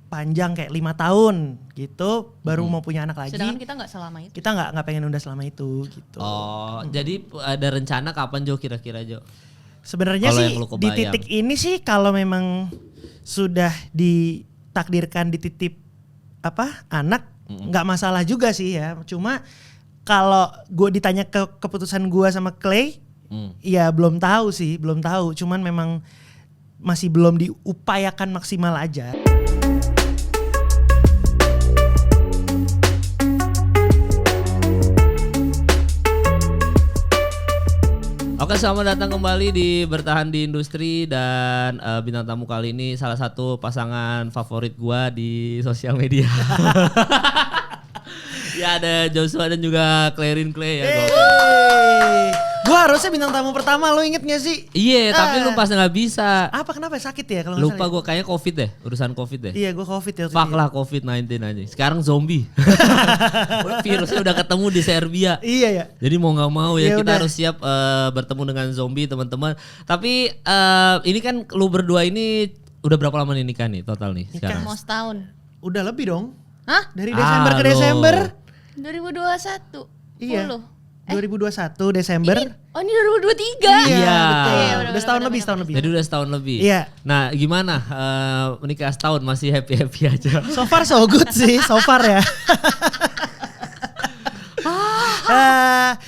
panjang kayak 5 tahun gitu baru mau punya anak lagi. Sedangkan kita nggak selama itu. Kita nggak pengen nunda selama itu gitu. Oh, jadi ada rencana kapan Jo kira-kira Jo? Sebenarnya Kalau sih yang lu di kebayang. titik ini sih kalau memang sudah ditakdirkan dititip anak nggak masalah juga sih ya. Cuma kalau gue ditanya keputusan gue sama Clay, ya belum tahu. Cuman memang masih belum diupayakan maksimal aja. Oke, selamat datang kembali di Bertahan di Industri dan bintang tamu kali ini salah satu pasangan favorit gua di sosial media. Ya ada Joshua dan juga Clarin Clay ya. Gue harusnya bintang tamu pertama, lo inget gak sih? Iya, tapi lu pas nggak bisa. Apa kenapa sakit ya kalau nggak Lupa salah? gue kayaknya COVID deh, urusan COVID deh. Iya gue COVID ya. Fuck lah COVID-19 aja. Sekarang zombie. Virusnya udah ketemu di Serbia. Iya ya. Jadi mau nggak mau ya, Ya kita udah. harus siap bertemu dengan zombie teman-teman. Tapi ini kan lu berdua ini udah berapa lama nih nikah nih total nih sekarang? Mau setahun. Udah lebih dong. Hah? Dari Desember ke Halo. Desember. 2021. Iya. 10. 2021 Desember. Ini 2023. Iya. Betul. Iya, Udah setahun lebih. Jadi udah setahun lebih. Iya. Nah gimana menikah setahun masih happy aja? So far so good sih, so far ya.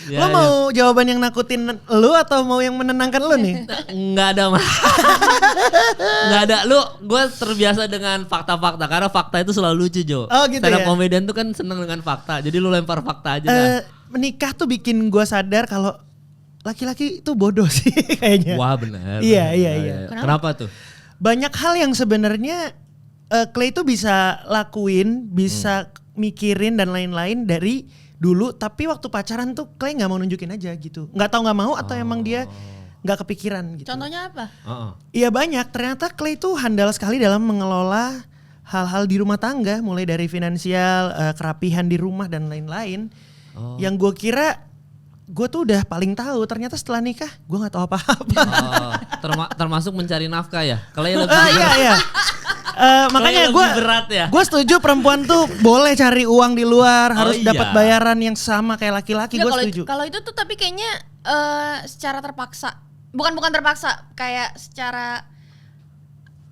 Ya, Lo mau jawaban yang nakutin lu atau mau yang menenangkan lu nih? Nggak ada mah. Nggak ada. Gue terbiasa dengan fakta-fakta karena fakta itu selalu lucu Jo. Oh, gitu Stand up ya? comedian tuh kan seneng dengan fakta. Jadi lu lempar fakta aja dah. Menikah tuh bikin gue sadar kalau laki-laki itu bodoh sih kayaknya. Wah benar. Iya. Kenapa tuh? Banyak hal yang sebenarnya Clay tuh bisa lakuin, bisa mikirin dan lain-lain dari dulu, tapi waktu pacaran tuh Clay nggak mau nunjukin aja gitu. Nggak tahu nggak mau atau emang dia nggak kepikiran gitu. Contohnya apa? Iya banyak. Ternyata Clay tuh handal sekali dalam mengelola hal-hal di rumah tangga, mulai dari finansial, kerapihan di rumah dan lain-lain. Yang gue kira gue tuh udah paling tahu. Ternyata setelah nikah gue nggak tahu apa-apa. Termasuk mencari nafkah ya? Clay lebih Iya. Makanya lebih berat ya? gue setuju perempuan tuh boleh cari uang di luar, harus iya. dapat bayaran yang sama kayak laki-laki. Gue Nggak, setuju. Kalau itu tuh tapi kayaknya secara terpaksa. Bukan terpaksa, kayak secara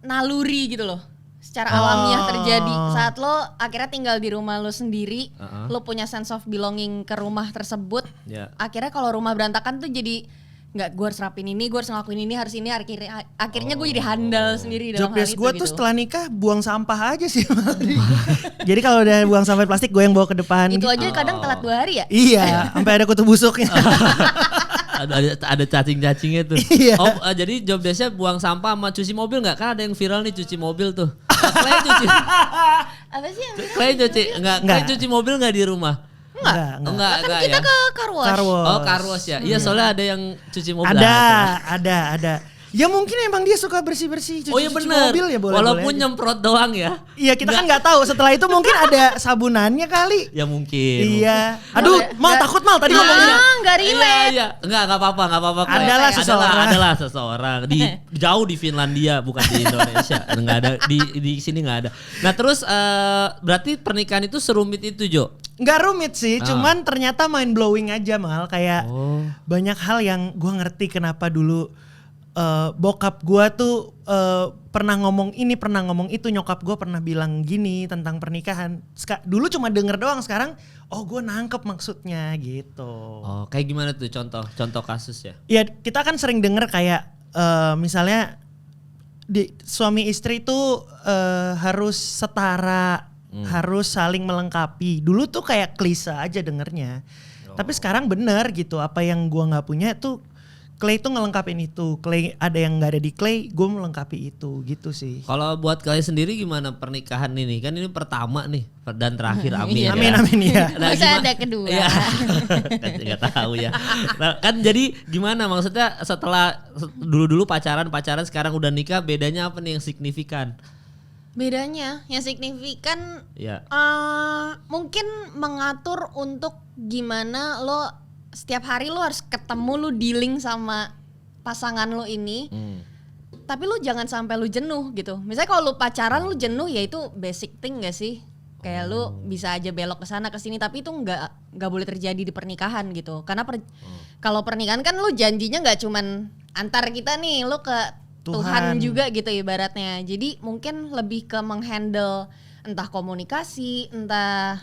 naluri gitu loh. Secara alamiah terjadi saat lo akhirnya tinggal di rumah lo sendiri, lo punya sense of belonging ke rumah tersebut. Ya. Akhirnya kalau rumah berantakan tuh jadi nggak, gue harus rapin ini, gue harus ngelakuin ini, harus ini. Akhirnya gue jadi handal sendiri dalam hal Jobdesk itu gue gitu. tuh setelah nikah buang sampah aja sih. Jadi kalau udah buang sampah plastik gue yang bawa ke depan. Itu aja kadang telat 2 hari ya. Iya, sampai ada kutu busuknya. ada cacing-cacingnya tuh. Iya. Jadi job desknya buang sampah sama cuci mobil nggak? Kan ada yang viral nih cuci mobil tuh. Clay cuci, Apa sih yang Clay cuci Nggak. Clay cuci mobil nggak di rumah? Enggak. Enggak kita ya. ke car wash. Car wash. Oh car wash ya. Iya soalnya ada yang cuci mobil. Ada. Ya mungkin emang dia suka bersih-bersih, Oh iya cuci benar. mobil ya boleh. Walaupun nyemprot doang ya. Iya kita kan nggak tahu. Setelah itu mungkin ada sabunannya kali. Ya mungkin. Iya. Aduh, takut mal tadi ngomongin. Nggak relate. Iya. Enggak apa-apa. Clay. Adalah seseorang. Adalah seseorang jauh di Finlandia bukan di Indonesia. Enggak ada di sini enggak ada. Nah, terus berarti pernikahan itu serumit itu, Jo? Nggak rumit sih, cuman ternyata mind blowing aja mal. Kayak banyak hal yang gue ngerti kenapa dulu bokap gue tuh pernah ngomong ini, pernah ngomong itu, nyokap gue pernah bilang gini tentang pernikahan. Dulu cuma denger doang, sekarang gue nangkep maksudnya gitu. Oh, kayak gimana tuh contoh kasus ya? Ya kita kan sering denger kayak misalnya suami istri tuh harus setara, harus saling melengkapi. Dulu tuh kayak klise aja dengernya. Tapi sekarang bener gitu, apa yang gue nggak punya tuh Clay tuh ngelengkapin itu. Clay ada yang nggak ada di Clay, gue melengkapi itu gitu sih. Kalau buat kalian sendiri gimana pernikahan ini? Kan ini pertama nih dan terakhir, amin. Amin ya. Nah, Masa ada kedua? Iya. Kan nggak tahu ya. Nah, kan jadi gimana maksudnya setelah dulu pacaran sekarang udah nikah, bedanya apa nih yang signifikan? Bedanya yang signifikan Ya. mungkin mengatur untuk gimana lo setiap hari lo harus ketemu, lo dealing sama pasangan lo ini. tapi lu jangan sampai lu jenuh gitu. Misalnya kalau lu pacaran lu jenuh ya itu basic thing gak sih? Kayak lu bisa aja belok ke sana ke sini, tapi itu nggak boleh terjadi di pernikahan gitu. Karena kalau pernikahan kan lu janjinya nggak cuman antar kita nih, lu ke Tuhan juga gitu ibaratnya. Jadi mungkin lebih ke menghandle entah komunikasi, entah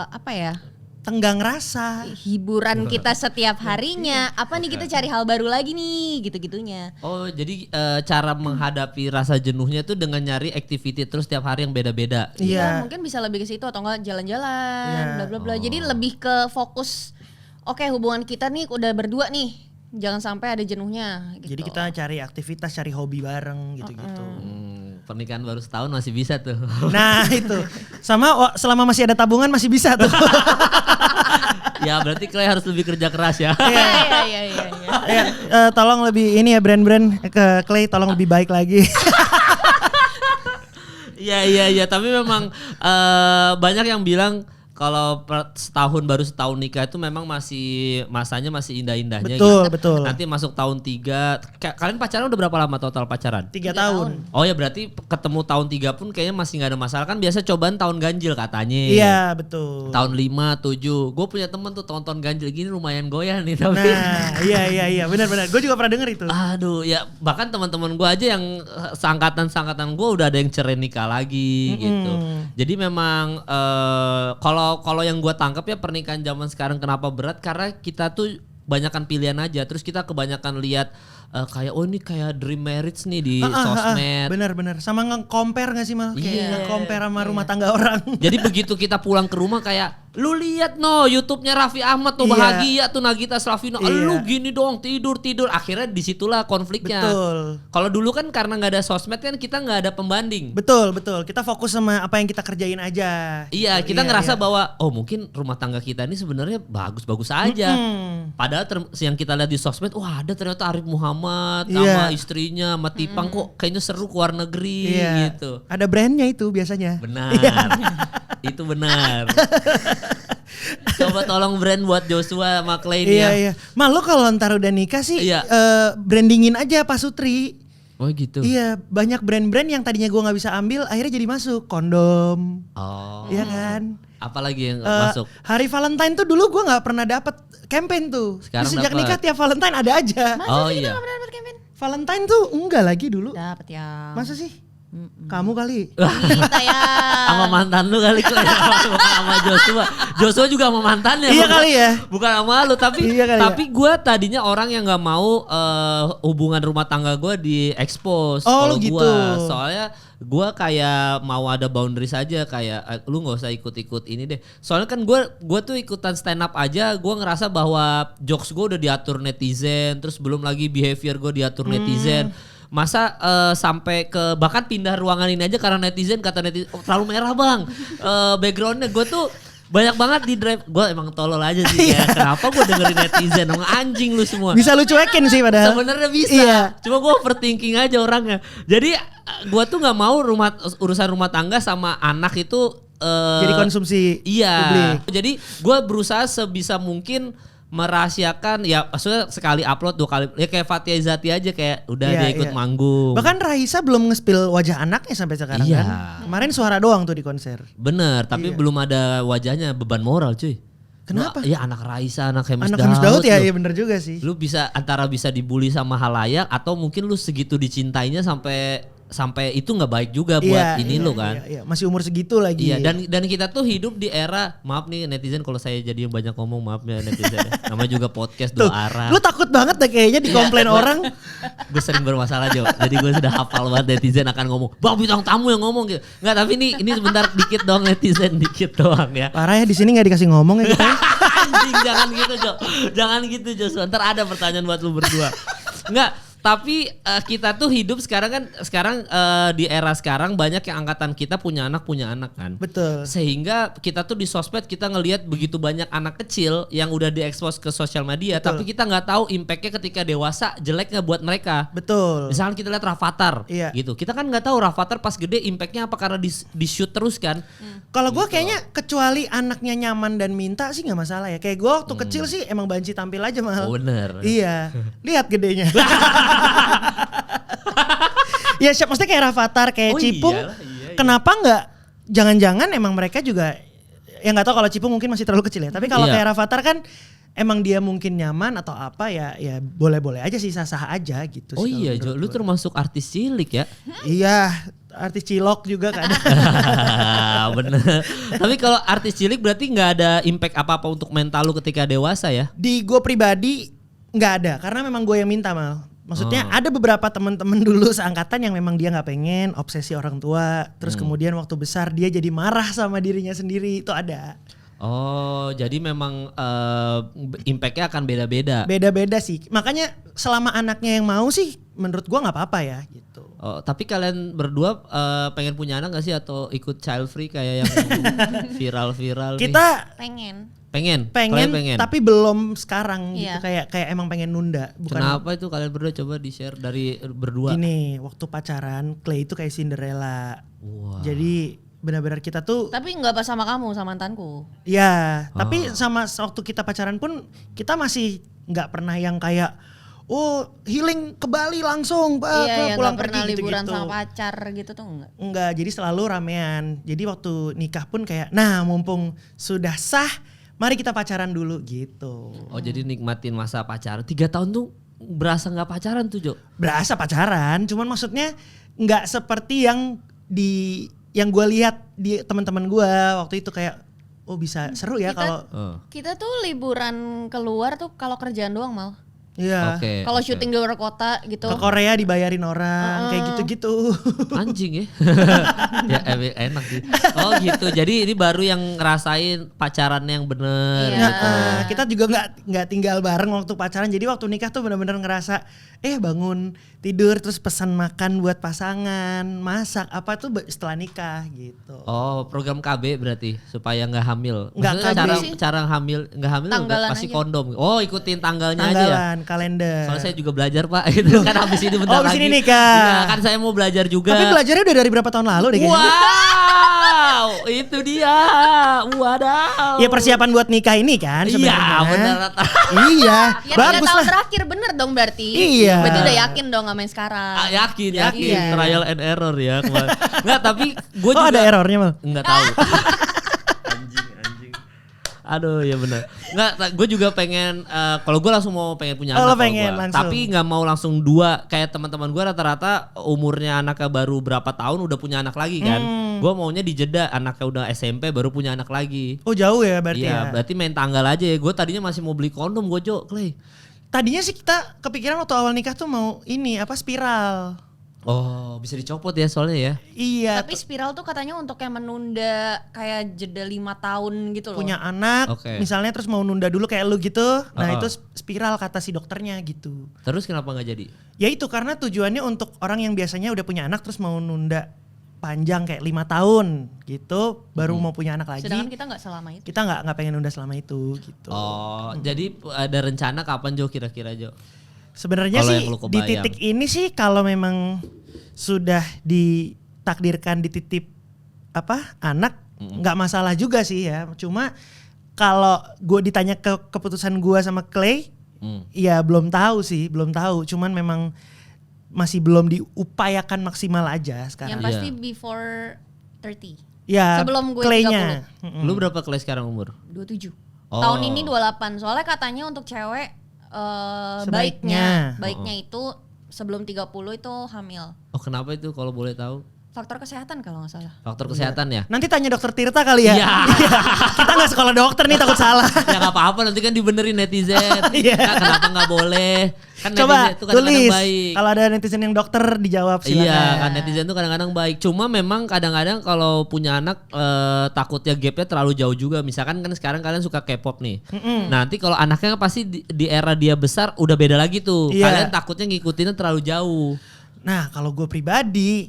apa ya? Tenggang rasa, hiburan kita setiap harinya. Apa nih kita cari hal baru lagi nih, gitu-gitunya. Oh, jadi cara menghadapi rasa jenuhnya tuh dengan nyari activity terus tiap hari yang beda-beda. Iya, mungkin bisa lebih ke situ atau enggak jalan-jalan, bla bla bla. Jadi lebih ke fokus. Oke, hubungan kita nih udah berdua nih. Jangan sampai ada jenuhnya gitu. Jadi kita cari aktivitas, cari hobi bareng gitu-gitu. Pernikahan baru setahun masih bisa tuh. Nah itu, sama selama masih ada tabungan masih bisa tuh. Ya berarti Clay harus lebih kerja keras ya. Iya. Tolong lebih ini ya brand-brand ke Clay, tolong lebih baik lagi. Iya. Tapi memang banyak yang bilang kalau baru setahun nikah itu memang masanya masih indah-indahnya. Betul. Nanti masuk tahun 3. Kalian pacaran udah berapa lama total pacaran? 3 tahun. Oh ya berarti ketemu tahun 3 pun kayaknya masih nggak ada masalah, kan biasa cobaan tahun ganjil katanya. Iya betul. Tahun 5, 7. Gue punya temen tuh tahun ganjil gini lumayan goyah nih tapi. Nah iya benar. Gue juga pernah denger itu. Aduh ya bahkan teman-teman gue aja yang seangkatan gue udah ada yang cerai nikah lagi gitu. Jadi memang kalau yang gue tangkap ya pernikahan zaman sekarang kenapa berat karena kita tuh banyakkan pilihan aja, terus kita kebanyakan lihat kayak ini kayak dream marriage nih di sosmed. Bener sama nge-compare gak sih Mal? Kayak nge-compare sama rumah tangga orang. Jadi begitu kita pulang ke rumah kayak lu lihat YouTube-nya Raffi Ahmad tuh bahagia tuh Nagita Slavina. Lu gini dong tidur. Akhirnya disitulah konfliknya. Betul. Kalau dulu kan karena nggak ada sosmed kan kita nggak ada pembanding. Betul. Kita fokus sama apa yang kita kerjain aja. Iya gitu. Kita ngerasa bahwa mungkin rumah tangga kita ini sebenarnya bagus-bagus aja. Padahal yang kita lihat di sosmed, wah ada ternyata Arif Muhammad sama istrinya, sama Tipang kok kayaknya seru ke luar negeri gitu. Ada brandnya itu biasanya. Benar. Itu benar. Coba tolong brand buat Joshua sama Clay ya. Iya. Mal lo kalau ntar udah nikah sih brandingin aja Pak Sutri. Oh gitu. Iya, banyak brand-brand yang tadinya gue nggak bisa ambil akhirnya jadi masuk. Kondom. Oh. Iya kan? Apalagi yang masuk? Hari Valentine tuh dulu gue nggak pernah dapet campaign tuh. Sekarang sejak nikah tiap Valentine ada aja. Masa sih kita nggak pernah dapet campaign? Valentine tuh enggak lagi dulu. Dapet ya. Masa sih? Kamu kali. Kita ya. Sama mantan lu kali Clay. Bukan sama Joshua. Joshua juga sama mantannya. Iya kali ya. Bukan sama lu tapi gue tadinya orang yang nggak mau hubungan rumah tangga gue di-expose. Oh gitu. Soalnya gue kayak mau ada boundaries aja kayak lu nggak usah ikut-ikut ini deh. Soalnya kan gue tuh ikutan stand up aja, gue ngerasa bahwa jokes gue udah diatur netizen, terus belum lagi behavior gue diatur netizen. Masa sampai ke bahkan pindah ruangan ini aja karena netizen kata netizen terlalu merah bang, backgroundnya gue tuh banyak banget di drive. Gue emang tolol aja sih ya. Kenapa gue dengerin netizen? Emang anjing lu semua. Bisa lu cuekin sih padahal. Sebenarnya bisa. Iya. Cuma gue overthinking aja orangnya. Jadi gue tuh nggak mau urusan rumah tangga sama anak itu jadi konsumsi publik. Jadi gue berusaha sebisa mungkin merahasiakan ya, maksudnya sekali upload 2 kali ya kayak Fathia Izati aja kayak udah dia ikut manggung. Bahkan Raisa belum nge-spill wajah anaknya sampai sekarang kan. Kemarin suara doang tuh di konser. Bener, tapi belum ada wajahnya, beban moral cuy. Kenapa? Ya anak Raisa, anak Hemis Daud ya, iya bener juga sih. Lu bisa dibully sama halayak atau mungkin lu segitu dicintainya sampai itu nggak baik juga buat lo kan. Iya. Masih umur segitu lagi. Iya, dan kita tuh hidup di era, maaf nih netizen kalau saya jadi yang banyak ngomong, maaf ya netizen. Namanya juga podcast tuh, 2 arah. Lu takut banget deh kayaknya dikomplain orang. Gue sering bermasalah Jo. Jadi gue sudah hafal banget netizen akan ngomong, "Bang, bintang tamu yang ngomong" gitu. Enggak, tapi ini sebentar dikit dong netizen, dikit doang ya. Parah ya, di sini enggak dikasih ngomong ya kita. Anjing, jangan gitu Jo. Jangan gitu Jo. Sebentar ada pertanyaan buat lu berdua. Enggak, tapi kita tuh hidup sekarang di era sekarang banyak yang angkatan kita punya anak kan. Betul. Sehingga kita tuh di sosmed kita ngelihat begitu banyak anak kecil yang udah diekspos ke sosial media. Betul. Tapi kita nggak tahu impactnya ketika dewasa jelek nggak buat mereka. Betul. Misalkan kita lihat Rafathar gitu. Kita kan nggak tahu Rafathar pas gede impactnya apa karena di shoot terus kan. Kalau gue kayaknya kecuali anaknya nyaman dan minta sih nggak masalah ya. Kayak gue waktu kecil sih emang banci tampil aja mahal. Oh, bener. Iya. Lihat gedenya. Ya siapa maksudnya kayak Rafathar, kayak Oh, Cipung. iyalah, iya. Kenapa nggak? Jangan-jangan emang mereka juga, ya nggak tahu kalau Cipung mungkin masih terlalu kecil ya. Tapi kalau Iya. kayak Rafathar kan emang dia mungkin nyaman atau apa ya boleh-boleh aja sih, sah-sah aja gitu. Oh sih iya kalau Jo, lu menurut termasuk artis cilik ya. Iya, artis cilok juga kadang. Bener. Tapi kalau artis cilik berarti nggak ada impact apa-apa untuk mental lu ketika dewasa ya? Di gue pribadi nggak ada, karena memang gue yang minta Mal. Maksudnya Oh. ada beberapa teman-teman dulu seangkatan yang memang dia nggak pengen, obsesi orang tua, terus kemudian waktu besar dia jadi marah sama dirinya sendiri, itu ada. Oh, jadi memang impactnya akan beda-beda. Beda-beda sih. Makanya selama anaknya yang mau sih, menurut gue nggak apa-apa ya gitu. Oh, tapi kalian berdua pengen punya anak gak sih atau ikut child free kayak yang viral-viral nih? Kita Pengen. pengen, tapi belum sekarang Iya. gitu. Kayak emang pengen nunda. Bukan Kenapa itu kalian berdua coba di-share dari berdua? gini, waktu pacaran Clay itu kayak Cinderella. Wah. Jadi benar-benar kita tuh Tapi nggak pas sama kamu, sama mantanku. ya, tapi sama waktu kita pacaran pun kita masih nggak pernah yang kayak healing ke Bali langsung Iya, pulang nggak pernah pergi liburan gitu-gitu. sama pacar gitu tuh enggak. Enggak, jadi selalu ramean. Jadi waktu nikah pun kayak, nah mumpung sudah sah, mari kita pacaran dulu gitu. Oh, jadi nikmatin masa pacaran. 3 tahun tuh berasa nggak pacaran tuh Jo? Berasa pacaran, cuman maksudnya nggak seperti yang gue lihat di teman-teman gue waktu itu kayak, oh bisa seru ya Kita- kalau, Kita tuh liburan keluar tuh kalau kerjaan doang Mal. iya. Oke. Kalau oke. syuting di luar kota gitu. Ke Korea dibayarin orang, kayak gitu-gitu. Anjing ya. Ya enak sih. Oh gitu. Jadi ini baru yang ngerasain pacaran yang bener. Iya. gitu. Kita juga nggak tinggal bareng waktu pacaran. Jadi waktu nikah tuh benar-benar ngerasa bangun tidur terus pesan makan buat pasangan, masak apa tuh setelah nikah gitu. Oh, program KB berarti supaya nggak hamil. Nggak Maksudnya KB cara sih. cara hamil nggak hamil Tanggalan pasti aja. kondom. Oh, ikutin tanggalnya aja ya. Tanggalan, kalender. Soalnya saya juga belajar Pak, itu kan habis ini bentar Oh, habis lagi. ini nikah. Iya, kan saya mau belajar juga. Tapi belajarnya udah dari berapa tahun lalu deh kayaknya. Wow, itu dia. Wadaw. Ya persiapan buat nikah ini kan Iya, sebenarnya. benar. Iya, Ya 3 bagus tahun lah. terakhir bener dong berarti. Iya. Berarti udah yakin dong sama yang sekarang. Yakin. Iya. Trial and error ya. Enggak, tapi gue Oh juga ada errornya Mal? Enggak tahu. anjing. Aduh ya benar. Enggak, gue juga pengen kalau gue langsung mau pengen punya Oh, anak. lo kalau pengen gua. langsung. Tapi nggak mau langsung 2. Kayak teman-teman gue rata-rata umurnya anaknya baru berapa tahun udah punya anak lagi kan. Gue maunya dijeda anaknya udah SMP baru punya anak lagi. Oh jauh ya berarti Iya, ya. berarti main tanggal aja ya. Gue tadinya masih mau beli kondom gue Jo, Clay. Tadinya sih kita kepikiran waktu awal nikah tuh mau ini apa spiral. Oh, bisa dicopot ya soalnya ya. Iya. Tapi spiral tuh katanya untuk yang menunda kayak jeda 5 tahun gitu loh. Punya anak, Oke. misalnya terus mau nunda dulu kayak lu gitu, nah Uh-uh. itu spiral kata si dokternya gitu. Terus kenapa nggak jadi? Ya itu karena tujuannya untuk orang yang biasanya udah punya anak terus mau nunda panjang kayak 5 tahun gitu, baru mau punya anak lagi. Sedangkan kita nggak selama itu. Kita nggak pengen nunda selama itu gitu. Oh, jadi ada rencana kapan Jo kira-kira Jo? Sebenarnya Kalau sih yang lu di kebayang. titik ini sih kalau memang sudah ditakdirkan dititip anak nggak masalah juga sih ya. Cuma kalau gue ditanya keputusan gue sama Clay, ya belum tahu sih, belum tahu. Cuman memang masih belum diupayakan maksimal aja sekarang. Yang pasti Iya. before 30. Ya sebelum gue Clay-nya. 30. Lu berapa kelas sekarang umur? 27. Oh. Tahun ini 28. Soalnya katanya untuk cewek Sebaiknya. baiknya itu sebelum 30 itu hamil. Oh, kenapa itu kalau boleh tahu? Faktor kesehatan kalau nggak salah. Faktor kesehatan ya? Nanti tanya dokter Tirta kali ya. Iya. Kita nggak sekolah dokter nih takut salah. Ya nggak apa-apa nanti kan dibenerin netizen. Iya. Nah, kenapa nggak boleh? Kan Coba netizen itu kadang-kadang tulis. baik. Kalau ada netizen yang dokter dijawab silakan. Iya kan netizen tuh kadang-kadang baik. Cuma memang kadang-kadang kalau punya anak takutnya gapnya terlalu jauh juga. Misalkan kan sekarang kalian suka K-pop nih. Nanti kalau anaknya pasti di era dia besar udah beda lagi tuh. Iya. Kalian takutnya ngikutinnya terlalu jauh. Nah kalau gue pribadi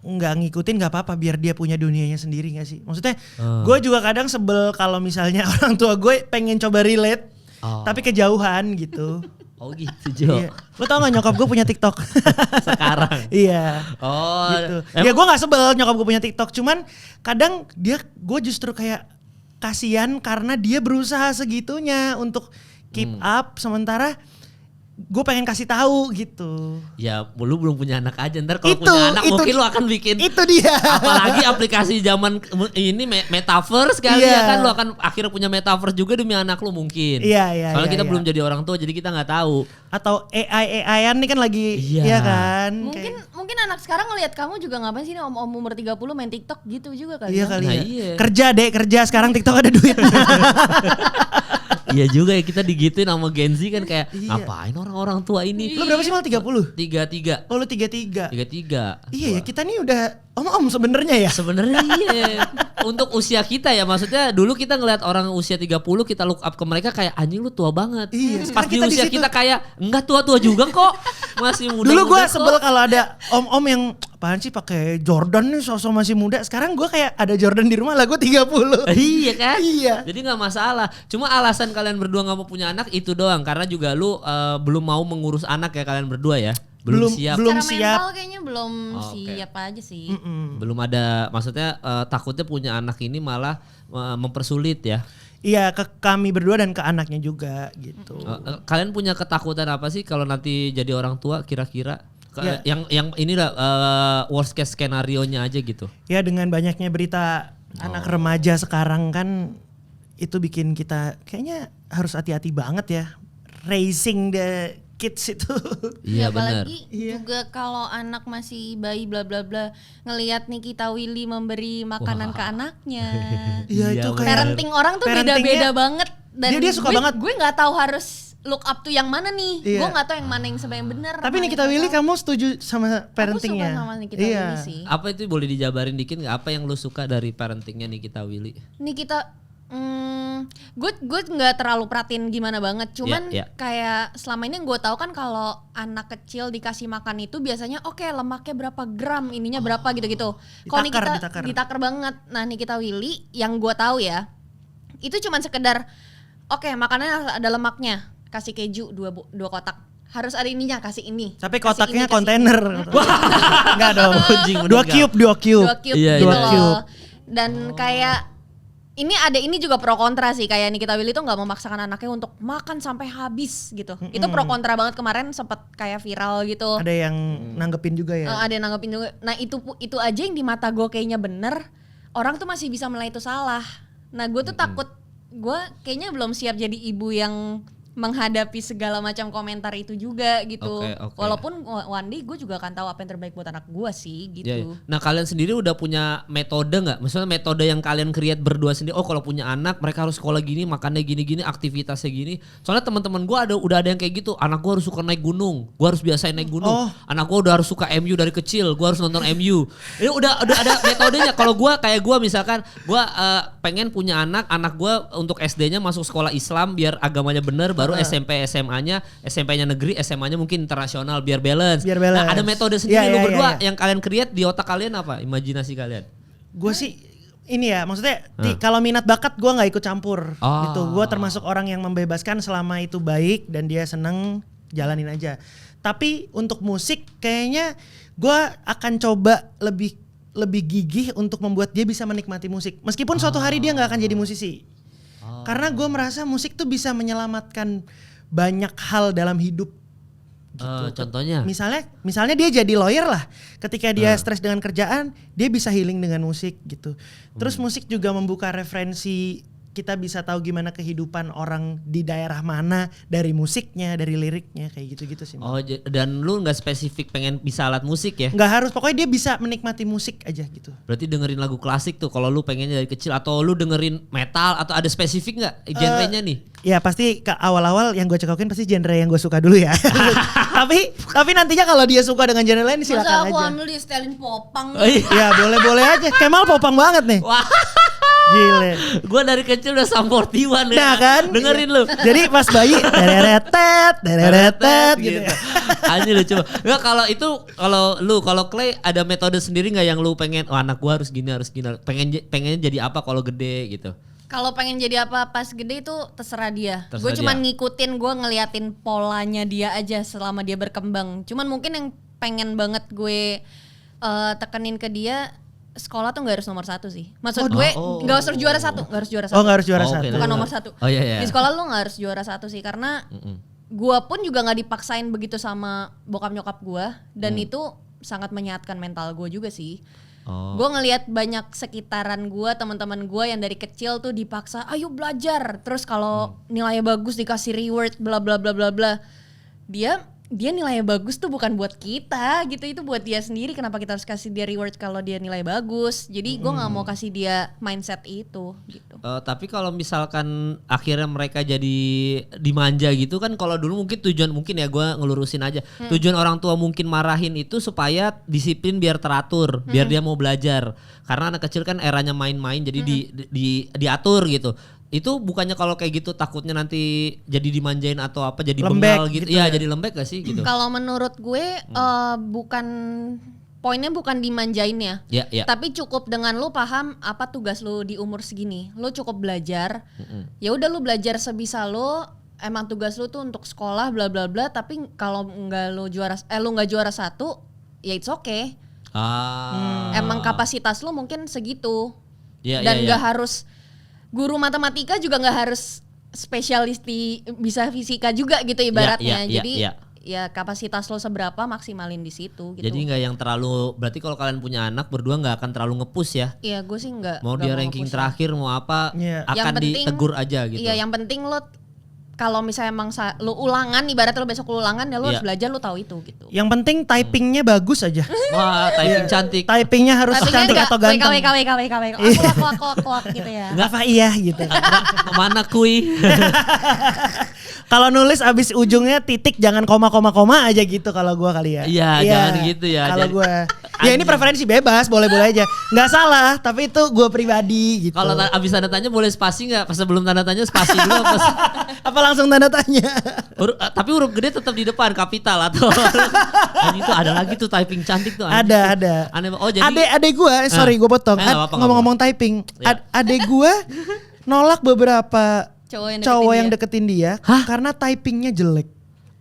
nggak ngikutin nggak apa-apa biar dia punya dunianya sendiri nggak sih? Maksudnya gue juga kadang sebel kalau misalnya orang tua gue pengen coba relate tapi kejauhan gitu. Oh gitu Jo. Iya. Lo tau gak nyokap gue punya TikTok? Sekarang. Iya. Oh. Gitu. Ya gue nggak sebel nyokap gue punya TikTok, cuman kadang gue justru kayak kasihan karena dia berusaha segitunya untuk keep up sementara gue pengen kasih tahu gitu. Ya lu belum punya anak aja, ntar kalau Itu, punya anak itu. mungkin lu akan bikin. Itu dia. Apalagi aplikasi zaman ini metaverse kali Iya. ya kan, lu akan akhirnya punya metaverse juga demi anak lu mungkin. Iya. Soalnya kita iya. belum jadi orang tua jadi kita nggak tahu. Atau AI-an nih kan lagi, Iya. ya kan? Mungkin anak sekarang ngelihat kamu juga ngapain sih nih om-om umur 30 main TikTok gitu juga kali. Iya ya. kali Nah, ya. iya. Kerja sekarang TikTok ada duitnya. Iya juga ya, kita digituin sama Gen Z kan kayak Iya. ngapain orang-orang tua ini. Lu berapa sih mal 30? 33. Oh lu 33. 33. Iya ya kita nih udah om-om sebenarnya ya. Sebenarnya iya. Untuk usia kita ya, maksudnya dulu kita ngeliat orang usia 30 kita look up ke mereka kayak anjing lu tua banget. Iya, Pas sekarang di kita di usia situ. kita kayak enggak tua-tua juga kok. Masih muda. Dulu gue sebel kalau ada om-om yang apaan sih pakai Jordan nih sosok masih muda. Sekarang gue kayak ada Jordan di rumah lah gue 30. Iya kan? Iya. Jadi nggak masalah. Cuma alasan kalian berdua nggak mau punya anak itu doang karena juga lu belum mau mengurus anak ya kalian berdua ya. Belum siap. belum Secara siap. mental kayaknya belum Oh, oke. siap aja sih. Belum ada, maksudnya takutnya punya anak ini malah mempersulit ya. Iya ke kami berdua dan ke anaknya juga gitu. Kalian punya ketakutan apa sih kalau nanti jadi orang tua kira-kira? Ya. Yang ini lah worst case skenario-nya aja gitu. Ya dengan banyaknya berita anak remaja sekarang kan itu bikin kita kayaknya harus hati-hati banget ya raising the kids itu. Iya benar. Apalagi juga kalau anak masih bayi bla bla bla ngelihat Nikita Willy memberi makanan ke anaknya. Iya itu Iya, kayak Parenting orang tuh parentingnya- beda-beda banget dan Dia suka banget. Gue nggak tahu harus look up tuh yang mana nih. Iya. Gue nggak tahu yang mana yang sebenarnya benar. Tapi Nikita Willy kamu setuju sama parentingnya? Aku suka sama Nikita Iya. Willy sih. Apa itu boleh dijabarin dikit nggak? Apa yang lu suka dari parentingnya Nikita Willy? Nikita gue nggak terlalu perhatiin gimana banget, cuman Iya. kayak selama ini yang gue tahu kan kalau anak kecil dikasih makan itu biasanya oke, lemaknya berapa gram, ininya berapa gitu-gitu. Kalau Ditakar. ditaker banget. Nah Nikita Willy yang gue tahu ya itu cuman sekedar oke makanannya harus ada lemaknya, kasih keju 2 kotak, harus ada ininya kasih ini. Tapi kasih kotaknya ini, kasih kontainer. Enggak dong. Anjing, udah 2 cube. 2 cube. 2 cube Iya, gitu iya. loh. Dan kayak ini juga pro kontra sih, kayak Nikita Willy tuh nggak memaksakan anaknya untuk makan sampai habis gitu. Itu pro kontra banget, kemarin sempet kayak viral gitu. Ada yang nanggepin juga ya. Ada yang nanggepin juga. Nah itu aja yang di mata gue kayaknya bener. Orang tuh masih bisa menilai itu salah. Nah gue tuh takut, gue kayaknya belum siap jadi ibu yang menghadapi segala macam komentar itu juga gitu. Oke. Walaupun one day gue juga akan tahu apa yang terbaik buat anak gue sih gitu. Iya, iya. Nah kalian sendiri udah punya metode nggak? Maksudnya metode yang kalian create berdua sendiri. Oh kalau punya anak mereka harus sekolah gini, makannya gini-gini, aktivitasnya gini. Soalnya teman-teman gue udah ada yang kayak gitu. Anak gue harus suka naik gunung, gue harus biasain naik gunung. Anak gue udah harus suka MU dari kecil, gue harus nonton MU. Ini udah ada metodenya. Kalau gue kayak gue misalkan, gue pengen punya anak gue untuk SD-nya masuk sekolah Islam biar agamanya bener. Baru SMP SMA-nya, SMP-nya negeri, SMA-nya mungkin internasional biar balance. Biar balance. Nah, ada metode sendiri Iya, lu iya, berdua iya. yang kalian create di otak kalian apa? Imajinasi kalian. Gue sih ini ya maksudnya kalau minat bakat gue nggak ikut campur gitu. Gue termasuk orang yang membebaskan selama itu baik dan dia seneng jalanin aja. Tapi untuk musik kayaknya gue akan coba lebih gigih untuk membuat dia bisa menikmati musik. Meskipun suatu hari dia nggak akan jadi musisi. Karena gue merasa musik tuh bisa menyelamatkan banyak hal dalam hidup. Contohnya? Misalnya dia jadi lawyer lah. Ketika dia stres dengan kerjaan, dia bisa healing dengan musik gitu. Terus musik juga membuka referensi, kita bisa tahu gimana kehidupan orang di daerah mana dari musiknya, dari liriknya kayak gitu-gitu sih. Oh, dan lu nggak spesifik pengen bisa alat musik ya? Nggak harus, pokoknya dia bisa menikmati musik aja gitu. Berarti dengerin lagu klasik tuh kalau lu pengennya dari kecil, atau lu dengerin metal, atau ada spesifik nggak genrenya nih? Ya pasti ke awal-awal yang gue cekokin pasti genre yang gue suka dulu ya. tapi nantinya kalau dia suka dengan genre lain Masa silakan aku aja. ambil di setelin popang. Oh, iya. Ya boleh-boleh aja. Kemal popang banget nih. Wah, Gile. gue dari kecil udah Sum 41 ya. Nah kan. Dengerin lu. Jadi pas bayi deretet gitu. Anjir lu coba. Enggak, kalau Clay ada metode sendiri nggak yang lu pengen, oh anak gua harus gini. Pengennya jadi apa kalau gede gitu? Kalau pengen jadi apa pas gede itu terserah dia. Terserah Gue cuman dia. ngikutin, gue ngeliatin polanya dia aja selama dia berkembang. Cuman mungkin yang pengen banget gue tekenin ke dia, sekolah tuh nggak harus nomor 1 sih. Maksud gue nggak harus juara 1, nggak harus juara 1. Oh nggak harus juara Oh, satu. oke. Bukan nomor 1. Oh iya. Di sekolah lu nggak harus juara 1 sih, karena gue pun juga nggak dipaksain begitu sama bokap nyokap gue, dan itu sangat menyehatkan mental gue juga sih. Gue ngelihat banyak sekitaran gue, teman-teman gue yang dari kecil tuh dipaksa, ayo belajar. Terus kalau nilainya bagus dikasih reward, bla bla bla bla bla. Dia nilainya bagus tuh bukan buat kita gitu, itu buat dia sendiri. Kenapa kita harus kasih dia reward kalau dia nilai bagus? Jadi gue nggak mau kasih dia mindset itu gitu. Tapi kalau misalkan akhirnya mereka jadi dimanja gitu kan, kalau dulu mungkin tujuan, mungkin ya gue ngelurusin aja, tujuan orang tua mungkin marahin itu supaya disiplin biar teratur, biar dia mau belajar. Karena anak kecil kan eranya main-main, jadi diatur gitu. Itu bukannya kalau kayak gitu takutnya nanti jadi dimanjain atau apa, jadi lembek bengal gitu. gitu Iya, ya? jadi lembek gak sih gitu? Kalau menurut gue poinnya bukan dimanjain ya. Ya. Tapi cukup dengan lu paham apa tugas lu di umur segini. Lu cukup belajar. Ya udah lu belajar sebisa lu. Emang tugas lu tuh untuk sekolah bla bla bla, tapi kalau lu nggak juara 1, ya it's okay. Emang kapasitas lu mungkin segitu. Dan nggak harus guru matematika juga nggak harus spesialis bisa fisika juga gitu ibaratnya. Jadi ya kapasitas lo seberapa, maksimalin di situ gitu. Jadi nggak yang terlalu, berarti kalau kalian punya anak berdua nggak akan terlalu nge-push ya? Iya, gue sih nggak. Mau dia ranking terakhir mau apa, akan yang penting, ditegur aja gitu. Iya, yang penting lo kalau misalnya emang lu ulangan, ibaratnya lu besok lu ulangan, ya lu harus belajar, lu tahu itu gitu. Yang penting typingnya bagus aja. Wah, typing cantik. Typingnya harus cantik atau ganteng. Kuak gitu ya. Enggak apa iya gitu. Mana kui? Kalau nulis abis ujungnya titik, jangan koma aja gitu kalau gua kali ya. Iya, jangan gitu ya. Kalau gua, ya ini preferensi bebas, boleh-boleh aja. Nggak salah, tapi itu gua pribadi gitu. Kalau abis tanda tanya boleh spasi nggak? Pas sebelum tanda tanya spasi dulu apa? Apa langsung tanda tanya? Tapi huruf gede tetap di depan, kapital atau itu ada lagi tuh typing cantik tuh. Ada. Aneh. Oh jadi Adek gua, sorry gua potong. Ngomong-ngomong typing, adek gua nolak beberapa cowok yang deketin dia karena typingnya jelek.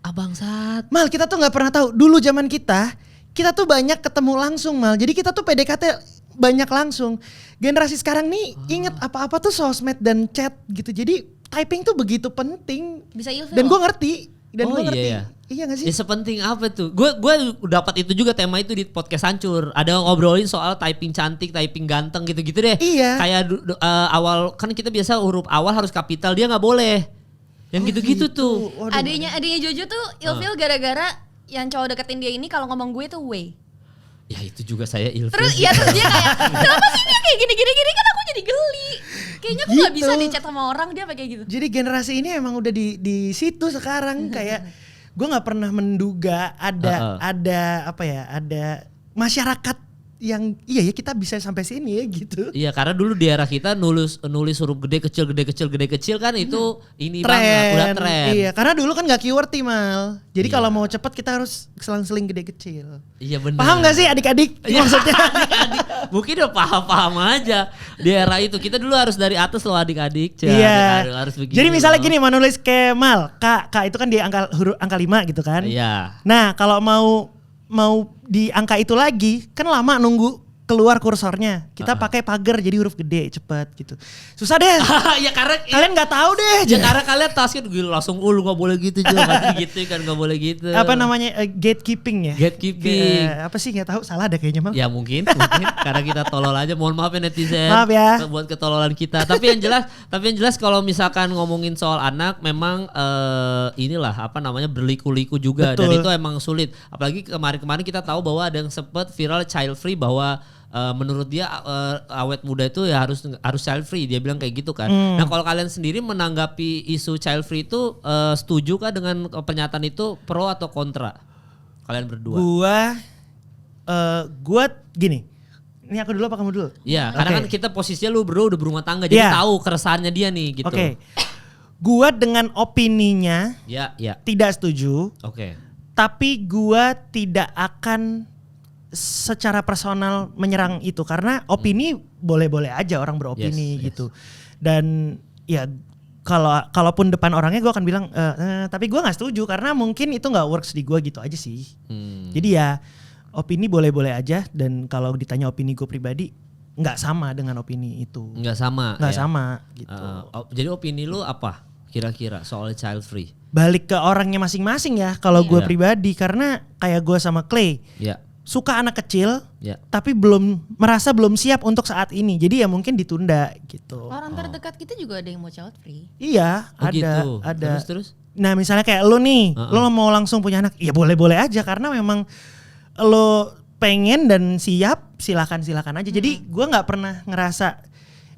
Bangsat. Mal, kita tuh nggak pernah tahu. Dulu zaman kita tuh banyak ketemu langsung, Mal. Jadi kita tuh PDKT banyak langsung. Generasi sekarang nih inget apa-apa tuh sosmed dan chat gitu. Jadi typing tuh begitu penting. Bisa ilfil. Dan gue ngerti. Iya. Iya gak sih? Ya sepenting apa tuh? Gue dapat itu juga, tema itu di podcast Hancur. Ada ngobrolin soal typing cantik, typing ganteng gitu-gitu deh. Iya. Kayak awal kan kita biasa huruf awal harus kapital, dia nggak boleh. Yang gitu-gitu tuh. Adanya Jojo tuh ilfil gara-gara yang cowok deketin dia ini kalau ngomong gue tuh way. Ya itu juga saya ilfil. Terus dia kayak, kenapa sih dia kayak gini kan aku jadi geli. Kayaknya aku gak bisa di chat sama orang, dia kayak gitu. Jadi generasi ini emang udah di situ sekarang. Kayak gue gak pernah menduga ada masyarakat yang iya ya kita bisa sampai sini ya gitu. Iya, karena dulu di era kita nulis huruf gede kecil kan itu ini banget, udah tren. Iya, karena dulu kan gak QWERTY, Mal. Jadi kalau mau cepet kita harus selang-seling gede kecil. Iya benar. Paham gak sih adik-adik maksudnya? Adik-adik mungkin udah paham aja di era itu. Kita dulu harus dari atas loh adik-adik. Iya. Harus begini. Jadi misalnya gini, mau nulis ke Mal, K itu kan di angka 5 gitu kan. Iya. Nah, kalau mau di angka itu lagi kan lama nunggu keluar kursornya. Kita pakai pagar jadi huruf gede cepet gitu. Susah deh. Ya karena kalian nggak tahu deh. Ya karena kalian tasnya langsung lu nggak boleh gitu juga gitu kan, nggak boleh gitu. Apa namanya gatekeeping ya? Gatekeeping. Apa sih nggak tahu, salah deh kayaknya, Mal. Ya mungkin karena kita tolol aja. Mohon maaf ya netizen. Maaf ya. Buat ketololan kita. Tapi yang jelas kalau misalkan ngomongin soal anak memang inilah apa namanya berliku-liku juga. Betul. Dan itu emang sulit. Apalagi kemarin kita tahu bahwa ada yang sempat viral child free, bahwa menurut dia awet muda itu ya harus child free, dia bilang kayak gitu kan. Nah kalau kalian sendiri menanggapi isu child free itu setuju kah dengan pernyataan itu, pro atau kontra? Kalian berdua? Gua gini. Ini aku dulu apa kamu dulu? Iya, karena kan kita posisinya lu berdua udah berumah tangga, jadi tahu keresahannya dia nih gitu. Oke. Gua dengan opininya tidak setuju. Oke. Tapi gua tidak akan secara personal menyerang itu, karena opini boleh-boleh aja orang beropini gitu. Dan ya kalaupun depan orangnya gue akan bilang tapi gue nggak setuju karena mungkin itu nggak works di gue gitu aja sih. Jadi ya opini boleh-boleh aja, dan kalau ditanya opini gue pribadi nggak sama dengan opini itu. Nggak sama gitu. jadi opini lu apa kira-kira soal child free? balik ke orangnya masing-masing ya. Kalau gue Iya. pribadi, karena kayak gue sama Clay Ya. suka anak kecil, Ya. tapi merasa belum siap untuk saat ini. Jadi ya mungkin ditunda gitu. Orang terdekat kita juga ada yang mau child free. Iya, Oh, ada, gitu. ada. Terus. Nah misalnya kayak lo nih, lo mau langsung punya anak, ya boleh-boleh aja karena memang lo pengen dan siap, silakan aja. Jadi gue nggak pernah ngerasa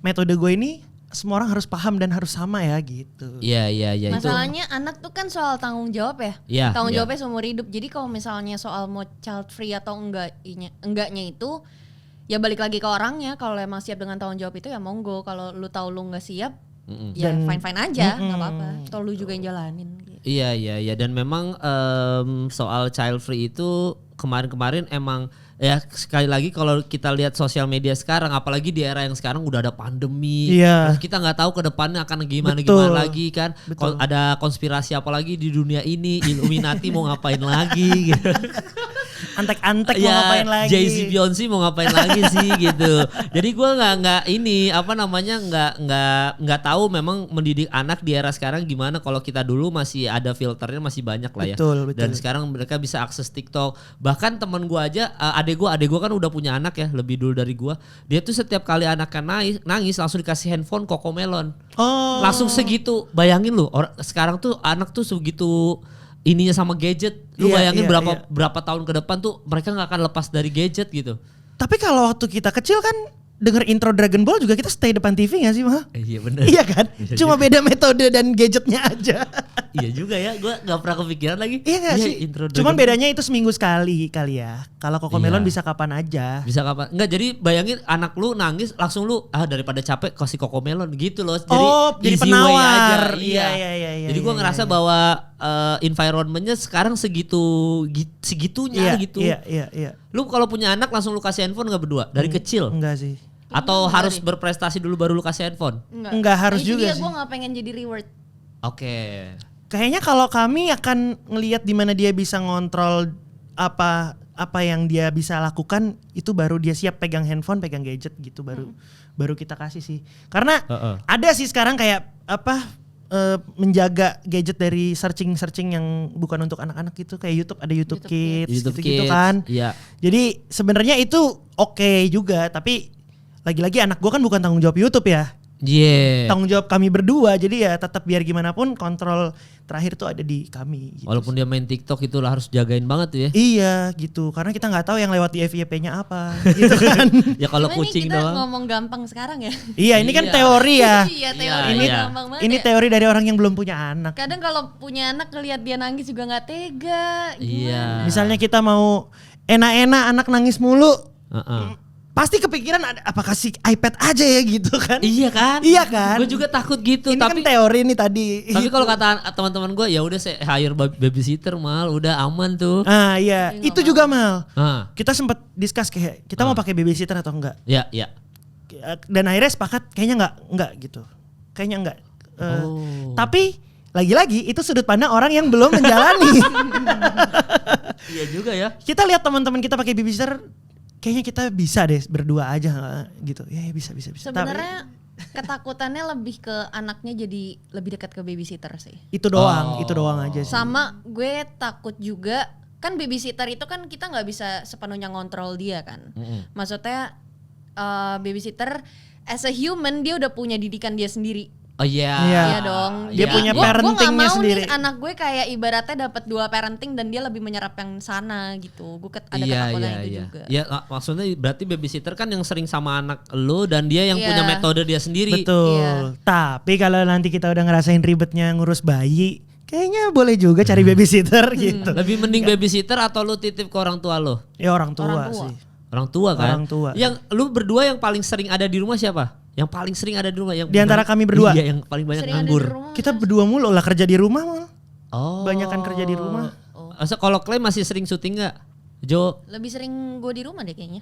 metode gue ini semua orang harus paham dan harus sama ya gitu. Iya itu. Masalahnya anak tuh kan soal tanggung jawab ya. Iya, Tanggung iya. jawabnya seumur hidup. Jadi kalau misalnya soal mau child free atau enggaknya itu ya balik lagi ke orangnya. Kalau emang siap dengan tanggung jawab itu ya monggo. Kalau lu tahu lu nggak siap, ya Dan- fine aja, nggak apa-apa. Atau lu juga yang jalanin. Gitu. Iya dan memang soal child free itu kemarin-kemarin emang ya sekali lagi kalau kita lihat sosial media sekarang, apalagi di era yang sekarang udah ada pandemi, Iya. terus kita nggak tahu ke depannya akan gimana Betul. lagi kan. Ada konspirasi apa lagi di dunia ini, Illuminati mau ngapain lagi gitu. Antek-antek mau Ya, ngapain lagi? Jay-Z Beyonce mau ngapain lagi sih gitu. Jadi gue nggak ini apa namanya nggak tahu memang mendidik anak di era sekarang gimana. Kalau kita dulu masih ada filternya masih banyak lah ya. Betul. Dan sekarang mereka bisa akses TikTok. Bahkan temen gue aja, adek gue kan udah punya anak ya, lebih dulu dari gue. Dia tuh setiap kali anaknya nangis langsung dikasih handphone Cocomelon. Oh. Langsung segitu. Bayangin lu, sekarang tuh anak tuh segitu ininya sama gadget. Lu Iya, bayangin iya. berapa tahun ke depan tuh mereka nggak akan lepas dari gadget gitu. Tapi kalau waktu kita kecil kan denger intro Dragon Ball juga kita stay depan TV gak sih mah? Iya benar. Iya kan? Cuma beda metode dan gadgetnya aja. Iya juga ya, gue nggak pernah kepikiran lagi. Iya gak sih? Intro Cuman Dragon bedanya itu seminggu sekali kali ya. Kalau Cocomelon Iya. bisa kapan aja. bisa kapan? Enggak, jadi bayangin anak lu nangis langsung lu daripada capek kasih Cocomelon gitu loh. Jadi Jadi easy way aja. penawar. Iya. Iya. Jadi gue ngerasa bahwa environmentnya sekarang segitunya gitu. Iya. Lu kalau punya anak langsung lu kasih handphone nggak berdua dari kecil? Enggak sih. Atau Enggak harus deh. berprestasi dulu baru lu kasih handphone? Enggak harus Itu juga dia, sih. gue gak pengen jadi reward. Oke. Kayaknya kalau kami akan ngelihat di mana dia bisa ngontrol apa yang dia bisa lakukan, itu baru dia siap pegang handphone, pegang gadget gitu, baru kita kasih sih. Karena ada sih sekarang kayak menjaga gadget dari searching yang bukan untuk anak-anak gitu, kayak YouTube ada YouTube Kids, YouTube gitu Kids, kan. iya. Jadi sebenarnya itu oke juga, tapi lagi-lagi anak gua kan bukan tanggung jawab YouTube ya. Iya. Tanggung jawab kami berdua, jadi ya tetap biar gimana pun kontrol terakhir tuh ada di kami gitu. Walaupun dia main TikTok itu lah harus jagain banget tuh ya. Iya gitu, karena kita nggak tahu yang lewat di FYP-nya apa gitu kan. Ya kalau Cuma kucing ini kita doang. ngomong gampang sekarang ya. Iya ini kan Iya. teori ya. Iya teori Iya. gampang banget Ini ya. teori dari orang yang belum punya anak. Kadang kalau punya anak ngelihat dia nangis juga nggak tega. Iya. Misalnya kita mau enak-enak anak nangis mulu, Heeh. pasti kepikiran apa kasih iPad aja ya gitu kan. Iya kan? Iya kan? Gue juga takut gitu. Ini tapi kan teori nih tadi. tapi kalau kata teman-teman gue ya udah saya hire babysitter mal, udah aman tuh. Ah iya, itu juga Mal. Ah, Kita sempat discuss kayak kita mau pakai babysitter atau enggak. ya. Dan akhirnya sepakat kayaknya enggak gitu. Kayaknya enggak. Oh. Tapi lagi-lagi itu sudut pandang orang yang belum menjalani. Iya juga ya. Kita lihat teman-teman kita pakai babysitter, kayaknya kita bisa deh berdua aja gitu. Ya bisa. Sebenarnya ketakutannya lebih ke anaknya jadi lebih dekat ke babysitter sih. Itu doang aja sih. Sama gue takut juga kan babysitter itu kan kita nggak bisa sepenuhnya ngontrol dia kan. Maksudnya babysitter as a human dia udah punya didikan dia sendiri. Oh iya. Iya. Iya dong. Dia punya Gua nggak parentingnya mau sendiri. nih anak gue kayak ibaratnya dapat 2 parenting dan dia lebih menyerap yang sana gitu. Gue ada Iya, ketakutan iya, itu iya. juga. Ya maksudnya berarti babysitter kan yang sering sama anak lu dan dia yang Iya. punya metode dia sendiri. Betul. Iya. Tapi kalau nanti kita udah ngerasain ribetnya ngurus bayi, kayaknya boleh juga cari babysitter gitu. Lebih mending babysitter atau lu titip ke orang tua lu? Ya orang tua Orang tua. sih. Orang tua kan? Orang tua. Yang lu berdua yang paling sering ada di rumah siapa? Yang paling sering ada di rumah yang Di antara kami berdua? Iya, yang paling banyak Sering ada di nganggur. rumah. Kita berdua mulu lah kerja di rumah Mal. Oh. Banyakan kerja di rumah. Masa kalau Clay masih sering syuting nggak? Jo. Lebih sering gue di rumah deh kayaknya.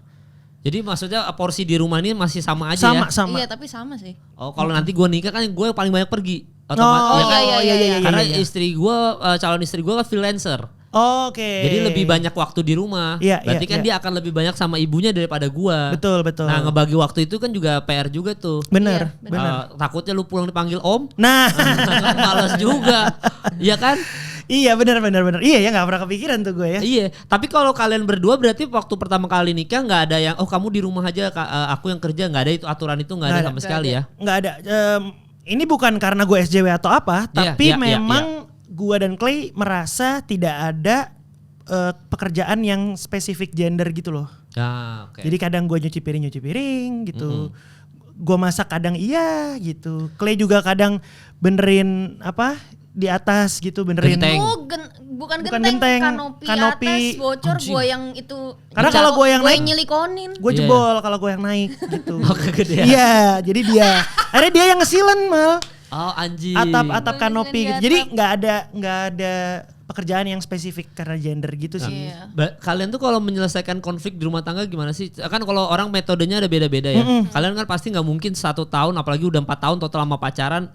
Jadi maksudnya porsi di rumah ini masih sama aja ya? Sama. Iya tapi sama sih. Oh kalau nanti gue nikah kan gue paling banyak pergi. Oh, Ya kan? iya. Karena iya. istri gue, calon istri gue kan freelancer. Oke. Jadi lebih banyak waktu di rumah. Iya, Berarti kan dia akan lebih banyak sama ibunya daripada gua. Betul. Nah, ngebagi waktu itu kan juga PR juga tuh. Bener, Iya, bener. Takutnya lu pulang dipanggil om. Nah, Kan males juga. Iya kan? iya bener. Iya ya nggak pernah kepikiran tuh gue ya. Iya, tapi kalau kalian berdua berarti waktu pertama kali nikah nggak ada yang kamu di rumah aja, aku yang kerja, nggak ada itu aturan itu nggak ada sama sekali ya? Nggak ada. Ini bukan karena gue SJW atau apa, tapi Iya, memang gue dan Clay merasa tidak ada pekerjaan yang spesifik gender gitu loh. Ah, oke. Jadi kadang gue nyuci piring gitu. Gue masak kadang iya gitu. Clay juga kadang benerin apa di atas gitu, benerin. Genteng. Bukan Bukan genteng, genteng, kanopi atas bocor, Anjing. gue yang itu. Karena kalau gue yang naik, nyelikonin. gue Iya. jebol kalau gue yang naik gitu. Oh, kegedean. Iya, jadi dia. Akhirnya dia yang ngesilen mal. Oh, anjing. Atap Gua kanopi yang gitu. di Jadi atap. nggak ada pekerjaan yang spesifik karena gender gitu sih. Iya. Kalian tuh kalau menyelesaikan konflik di rumah tangga gimana sih? Kan kalau orang metodenya ada beda-beda ya. Kalian kan pasti nggak mungkin 1 tahun, apalagi udah 4 tahun total sama pacaran,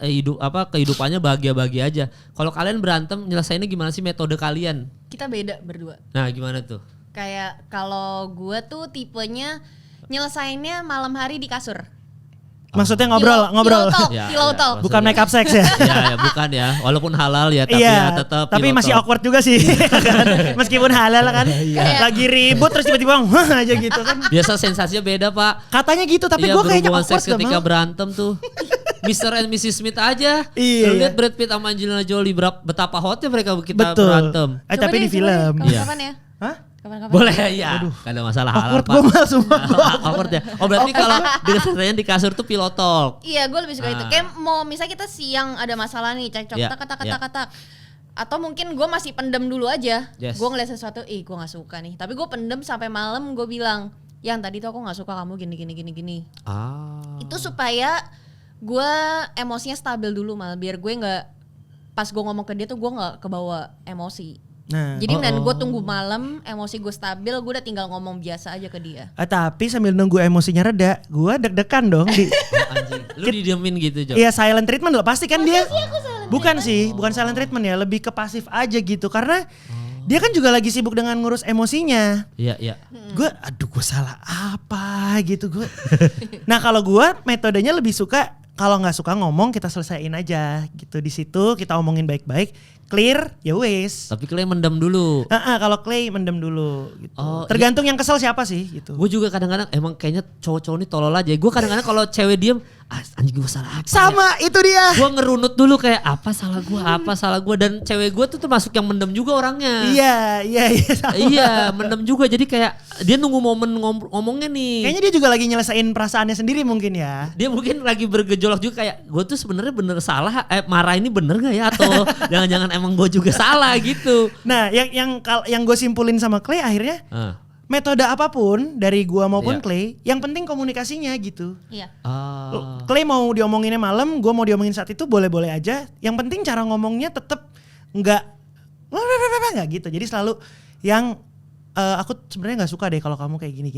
kehidupannya bahagia-bahagia aja. Kalau kalian berantem, nyelesainnya gimana sih metode kalian? Kita beda berdua. Nah, gimana tuh? Kayak kalau gue tuh tipenya nyelesainnya malam hari di kasur. Maksudnya ngobrol. Pillow talk, Ya, pillow ya, talk. maksudnya- Bukan make up sex ya. Ya, bukan ya. Walaupun halal ya, tapi ya tetap. tapi pilot masih talk. awkward juga sih. Meskipun halal kan. Lagi ribut terus tiba-tiba wah aja gitu kan. Biasa sensasinya beda, Pak. Katanya gitu tapi Iya, gue kayaknya berhubungan awkward seks ketika Mal. berantem tuh. Mr. and Mrs. Smith aja. Iya, Lu iya. lihat Brad Pitt sama Angelina Jolie betapa hotnya mereka kita Betul. berantem. Tapi di film. Iya. Kapan ya? Hah? Kapan-kapan? Boleh ya. Gak ada masalah halal, Awkward Pak. gue mal semua. Awkward ya. Oh, berarti kalau diselesaikan di kasur tuh pillow talk. Iya, gue lebih suka itu. Ah. Kayak mau misalnya kita siang ada masalah nih, cekcok, Iya, tak. Atau mungkin gue masih pendem dulu aja. Yes. Gue ngeliat sesuatu, gue gak suka nih. Tapi gue pendem sampai malam, gue bilang, yang tadi tuh aku gak suka kamu gini. Ah. Itu supaya gue emosinya stabil dulu mal, biar gue nggak pas gue ngomong ke dia tuh gue nggak kebawa emosi. Nah, Jadi dan gue tunggu malam, emosi gue stabil, gue udah tinggal ngomong biasa aja ke dia. tapi sambil nunggu emosinya reda, gue deg-degan dong di Oh, anjing. Lu didiemin gitu, Jo. Iya silent treatment loh pasti kan dia. Bukan sih, bukan silent treatment ya, lebih ke pasif aja gitu karena dia kan juga lagi sibuk dengan ngurus emosinya. Iya. Gue salah apa gitu gue. Nah kalau gue metodenya lebih suka kalau nggak suka ngomong kita selesaiin aja gitu, di situ kita omongin baik-baik, clear ya wes. Tapi kalian mendem dulu. Kalau Clay mendem dulu gitu. Oh, Tergantung yang kesel siapa sih gitu. Gue juga kadang-kadang emang kayaknya cowok-cowok ini tolol aja. Gue kadang-kadang kalau cewek diem, anjing gue salah apa? Sama itu dia. Gue ngerunut dulu kayak apa salah gue dan cewek gue tuh termasuk yang mendem juga orangnya. Iya sama. Iya, mendem juga. Jadi kayak dia nunggu momen ngomongnya nih. Kayaknya dia juga lagi nyelesain perasaannya sendiri mungkin ya. Dia mungkin lagi bergejolak juga kayak gue tuh sebenarnya bener salah, marah ini bener gak ya atau jangan-jangan emang gue juga salah gitu. Nah, yang gue simpulin sama Clay akhirnya metode apapun dari gua maupun Iya. Clay, yang penting komunikasinya gitu. Iya. Clay mau diomonginnya malam, gua mau diomongin saat itu boleh-boleh aja. Yang penting cara ngomongnya tetap nggak gitu. Jadi selalu yang aku sebenarnya nggak suka deh kalau kamu kayak gini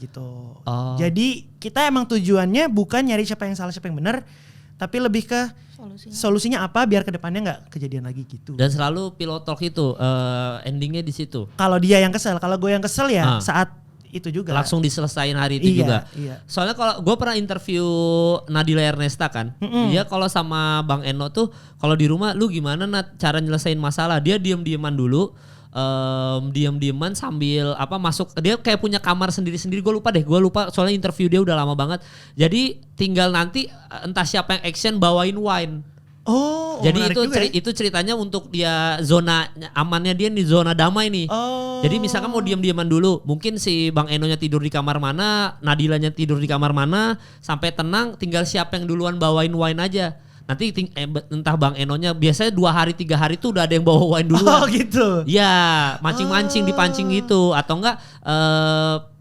gitu. Jadi kita emang tujuannya bukan nyari siapa yang salah siapa yang benar, tapi lebih ke solusinya apa biar kedepannya nggak kejadian lagi gitu. Dan selalu pillow talk itu endingnya di situ. Kalau dia yang kesel, kalau gue yang kesel ya saat itu juga. Langsung diselesain hari itu juga. Iya. Soalnya kalau gue pernah interview Nadila Ernesta kan, dia kalau sama Bang Eno tuh kalau di rumah lu gimana Nat cara nyelesain masalah? Dia diem-dieman dulu. Diam-diaman sambil masuk, dia kayak punya kamar sendiri-sendiri, gue lupa soalnya interview dia udah lama banget. Jadi tinggal nanti entah siapa yang action bawain wine. Jadi itu ceritanya untuk dia zona amannya dia nih, zona damai nih. Jadi misalkan mau diam-diaman dulu, mungkin si Bang Enonya tidur di kamar mana, Nadilanya tidur di kamar mana, sampai tenang tinggal siapa yang duluan bawain wine aja. Nanti entah Bang Enonya biasanya 2 hari 3 hari tuh udah ada yang bawa wine duluan. Oh gitu. Ya, mancing-mancing dipancing gitu atau enggak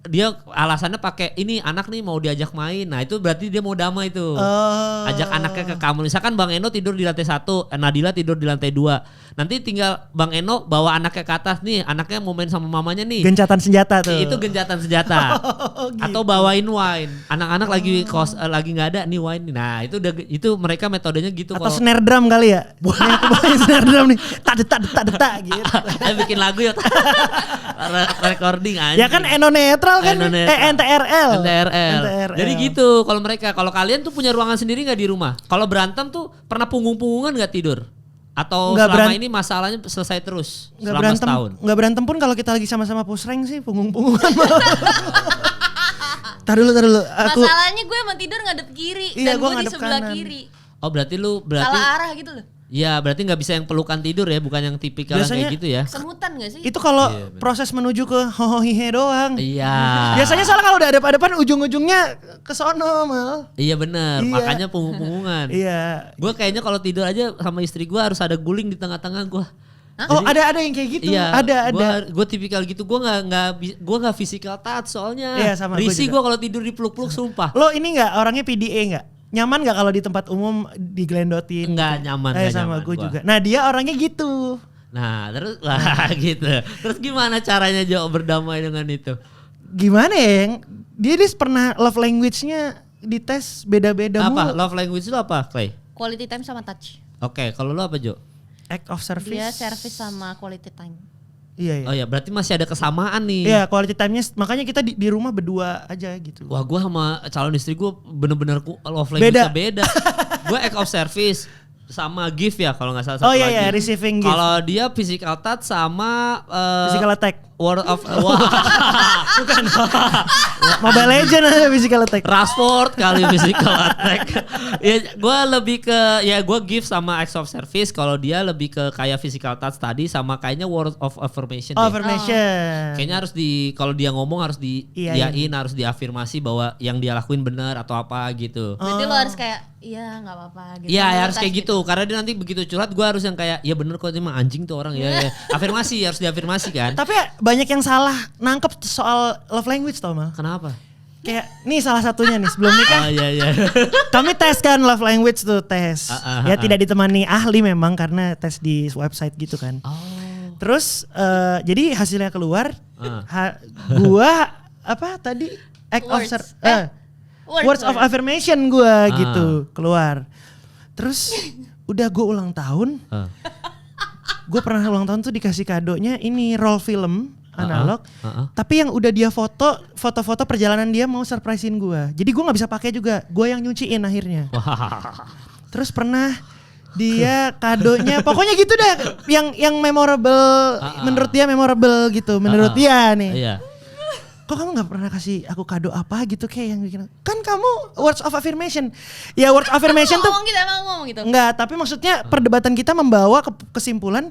dia alasannya pakai ini anak nih mau diajak main. Nah itu berarti dia mau damai tuh. Ajak anaknya ke kamar. Misalkan Bang Eno tidur di lantai 1, Nadila tidur di lantai 2. Nanti tinggal Bang Eno bawa anaknya ke atas nih. Anaknya mau main sama mamanya nih. Gencatan senjata tuh. Itu gencatan senjata. Gitu. Atau bawain wine. Anak-anak lagi nggak ada nih wine. Nah itu mereka metodenya gitu. Atau snare drum kali ya. Aku bawain snare drum nih. Tak gitu. Bikin lagu ya. Recording aja. Ya kan Eno netral kan. NTRL. Jadi gitu kalau mereka. Kalau kalian tuh punya ruangan sendiri nggak di rumah? Kalau berantem tuh pernah punggung-punggungan nggak tidur? Atau Nggak selama ini masalahnya selesai terus selama setahun? Nggak berantem pun kalau kita lagi sama-sama push rank sih punggung-punggungan. Tar dulu. Masalahnya gue emang tidur ngadep kiri Iya, dan gua gue di ngadep sebelah kanan. kiri. Oh berarti Salah arah gitu loh. Iya berarti nggak bisa yang pelukan tidur ya, bukan yang tipikal yang Biasanya kayak gitu ya? Semutan gak sih? Itu kalau proses menuju ke hohohihe doang. Iya. Biasanya soalnya kalau udah hadap-hadapan ujung-ujungnya ke sono mal. Iya benar, Iya. makanya punggung-punggungan. Iya. Gue kayaknya kalau tidur aja sama istri gue harus ada guling di tengah-tengah gue. Oh ada yang kayak gitu. Iya, Ada. Gue tipikal gitu. Gue nggak physical touch soalnya. Iya, sama gua Risih juga. gue kalau tidur dipeluk-peluk sumpah. Lo ini nggak orangnya PDA nggak? Nyaman nggak kalau di tempat umum digelendotin? Nggak nyaman, Sama nggak nyaman gue gua. juga. Nah dia orangnya gitu. Nah terus wah gitu. Terus gimana caranya Jo berdamai dengan itu? Gimana ya? Dia pernah love language-nya dites beda-beda Apa? mulu. Love language lu apa, Clay? Quality time sama touch. Oke, kalau lu apa Jo? Act of service. Dia service sama quality time. Iya. Oh ya, berarti masih ada kesamaan nih. Iya, quality time-nya makanya kita di rumah berdua aja gitu. Wah gue sama calon istri gue bener-bener love language-nya beda. Gue act of service sama gift ya kalau nggak salah satu Oh iya lagi. iya, receiving gift. Kalau dia physical touch sama Physical attack. word of wah, Bukan. Mobile Legend ada physical attack. Rashford kali physical attack. Ya gue lebih ke ya gue gift sama acts of service. Kalau dia lebih ke kayak physical touch tadi sama kayaknya word of affirmation. Oh, deh. affirmation. Kayaknya harus kalau dia ngomong harus diiyain, harus diafirmasi bahwa yang dia lakuin benar atau apa gitu. Berarti lo harus kayak iya nggak apa-apa gitu. Iya Lo harus touch kayak gitu. Karena dia nanti begitu curhat gue harus yang kayak ya bener kok emang anjing tuh orang ya. Afirmasi harus diafirmasi kan. Tapi banyak yang salah nangkep soal love language tau mal. Kenapa? Kayak nih salah satunya nih sebelum nikah. Oh iya. Kami tes kan love language tuh tes. Ya tidak ditemani ahli memang karena tes di website gitu kan. Oh. Terus jadi hasilnya keluar. Gua apa tadi act of words of affirmation gua gitu keluar. Terus udah gue ulang tahun. Gue pernah ulang tahun tuh dikasih kadonya ini roll film analog. Tapi yang udah dia foto-foto perjalanan dia mau surprisein gue. Jadi gue nggak bisa pakai juga. Gue yang nyuciin akhirnya. Terus pernah dia kadonya pokoknya gitu deh yang memorable menurut dia memorable gitu menurut dia nih. Iya. Kok kamu nggak pernah kasih aku kado apa gitu kayak yang bikin kan kamu words of affirmation. Ya words of affirmation tuh Emang ngomong gitu. enggak, tapi maksudnya perdebatan kita membawa ke kesimpulan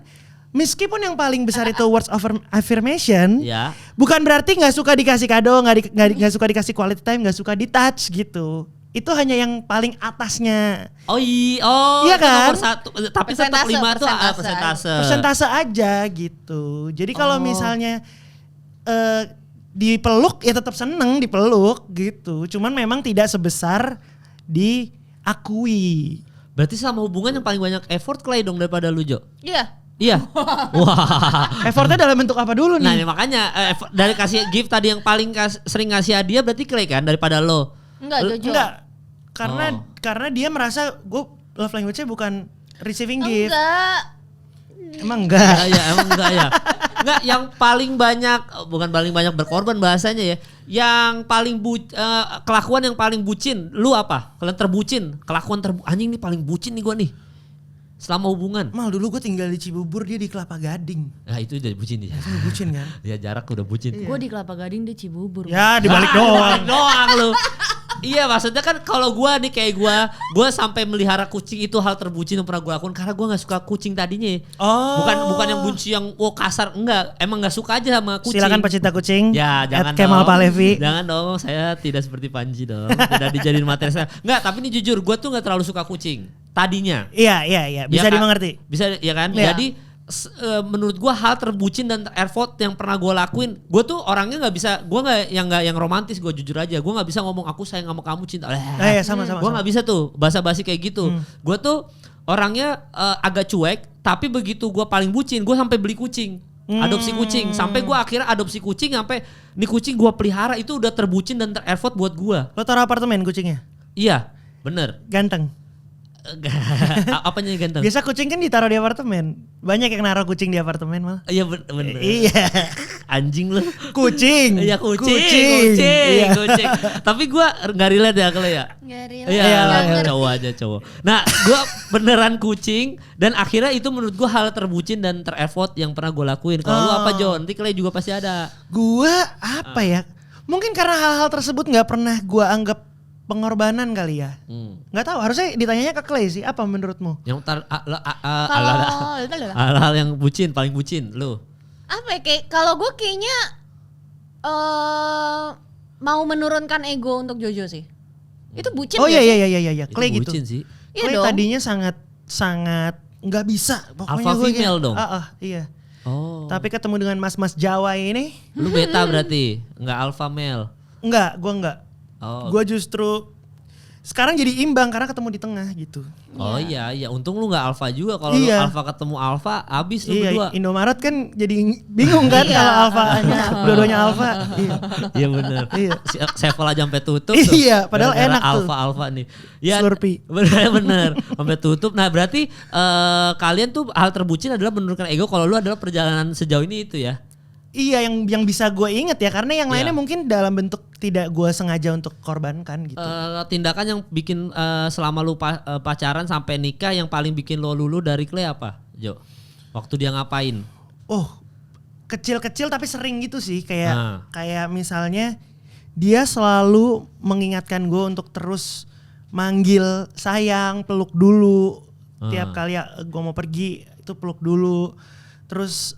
meskipun yang paling besar itu words of affirmation, Ya. bukan berarti nggak suka dikasih kado, nggak suka dikasih quality time, nggak suka di touch gitu. Itu hanya yang paling atasnya. Oh iya, Iya itu kan? nomor 1. Tapi tetap 5 itu persentase. Persentase aja gitu. Jadi kalau misalnya dipeluk ya tetap seneng dipeluk gitu. Cuman memang tidak sebesar diakui. Berarti sama hubungan yang paling banyak effort Clay dong daripada lu Jo. Iya. Iya. Wah. Effortnya dalam bentuk apa dulu Nah nih? ini makanya dari kasih gift tadi yang paling sering ngasih hadiah berarti Clay kan daripada lo. Enggak, Jojo. Enggak. Karena dia merasa gue love language-nya bukan receiving gift. Enggak. Emang enggak. Ya emang enggak ya. Enggak yang paling banyak bukan paling banyak berkorban bahasanya ya. Yang paling kelakuan yang paling bucin, lu apa? Kalian terbucin, kelakuan anjing nih paling bucin nih gua nih. Selama hubungan. Mal dulu gue tinggal di Cibubur, dia di Kelapa Gading. Nah itu udah bucin dia. Itu bucin kan? Ya jarak udah bucin. Gue di Kelapa Gading, dia Cibubur. Ya dibalik doang. Doang lu. Iya maksudnya kan kalau gua nih kayak gua sampai melihara kucing itu hal terbucin yang pernah gua lakukan karena gua nggak suka kucing tadinya. Oh. Bukan yang benci yang kasar enggak, emang nggak suka aja sama kucing. Silakan pecinta kucing. Ya jangan Kemal dong. Palevi. Jangan dong, saya tidak seperti Panji dong. Tidak dijadiin materi saya. Enggak, tapi ini jujur, gua tuh nggak terlalu suka kucing. Tadinya. Iya. Bisa Ya kan? dimengerti. Bisa ya kan? Iya. Jadi menurut gue hal terbucin dan ter-effort yang pernah gue lakuin. Gue tuh orangnya nggak bisa, gue nggak yang romantis, gue jujur aja. Gue nggak bisa ngomong aku sayang sama kamu cinta. Sama-sama. Gue nggak bisa tuh basa-basi kayak gitu. Gue tuh orangnya agak cuek, tapi begitu gue paling bucin, gue sampai beli kucing. Adopsi kucing, sampai gue akhirnya adopsi kucing, sampai nih kucing gue pelihara itu udah terbucin dan ter-effort buat gue. Lo taruh apartemen kucingnya? Iya, bener. Ganteng. Apanya yang ganteng? Biasa kucing kan ditaruh di apartemen. Banyak yang naruh kucing di apartemen malah. Iya bener. Iya. Anjing lu. Kucing. Iya kucing. Iya. Kucing. Tapi gue nggak relate ya kalau ya. Nggak relate. Iya, cowok aja cowok. Nah, gue beneran kucing dan akhirnya itu menurut gue hal terbucin dan ter-effort yang pernah gue lakuin. Kalau lu apa John? Nanti Clay juga pasti ada. Gua apa ya? Mungkin karena hal-hal tersebut nggak pernah gua anggap pengorbanan kali ya. Nggak tahu. Harusnya ditanyanya ke Clay sih. Apa menurutmu? Yang Kalau hal-hal yang bucin, paling bucin lu. apa ya, kayak kalau gue kayaknya mau menurunkan ego untuk Jojo sih. Itu bucin Oh gak iya sih? iya. Clay Itu gitu. bucin sih. Iya Clay dong. tadinya sangat nggak bisa. Pokoknya Alpha gua female dong? Iya. Oh. Tapi ketemu dengan mas-mas Jawa ini, Lu beta berarti, nggak alpha male. gua enggak. Oh. Gua justru sekarang jadi imbang karena ketemu di tengah gitu. Oh iya, untung lu nggak alpha juga. Kalau Iya. lu alpha ketemu alpha, abis lu Iya, berdua. Indomaret kan jadi bingung kan Iya. kalau alfanya, dua-duanya alfa. Iya. Iya benar. Iya. Sevel aja sampai tutup. Iya, padahal Gara-gara enak tuh. Alfa nih. Ya, Slurpee. bener sampai tutup. Nah berarti kalian tuh hal terbucin adalah menurunkan ego. Kalau lu adalah perjalanan sejauh ini itu ya. Iya, yang bisa gue inget ya, karena yang lainnya Iya. mungkin dalam bentuk tidak gue sengaja untuk korbankan gitu. Tindakan yang bikin selama lu pacaran sampai nikah yang paling bikin lo lulu dari Clay apa, Jo? Waktu dia ngapain? Oh, kecil-kecil tapi sering gitu sih, kayak Nah. kayak misalnya dia selalu mengingatkan gue untuk terus manggil sayang, peluk dulu. Tiap kali gue mau pergi itu peluk dulu. Terus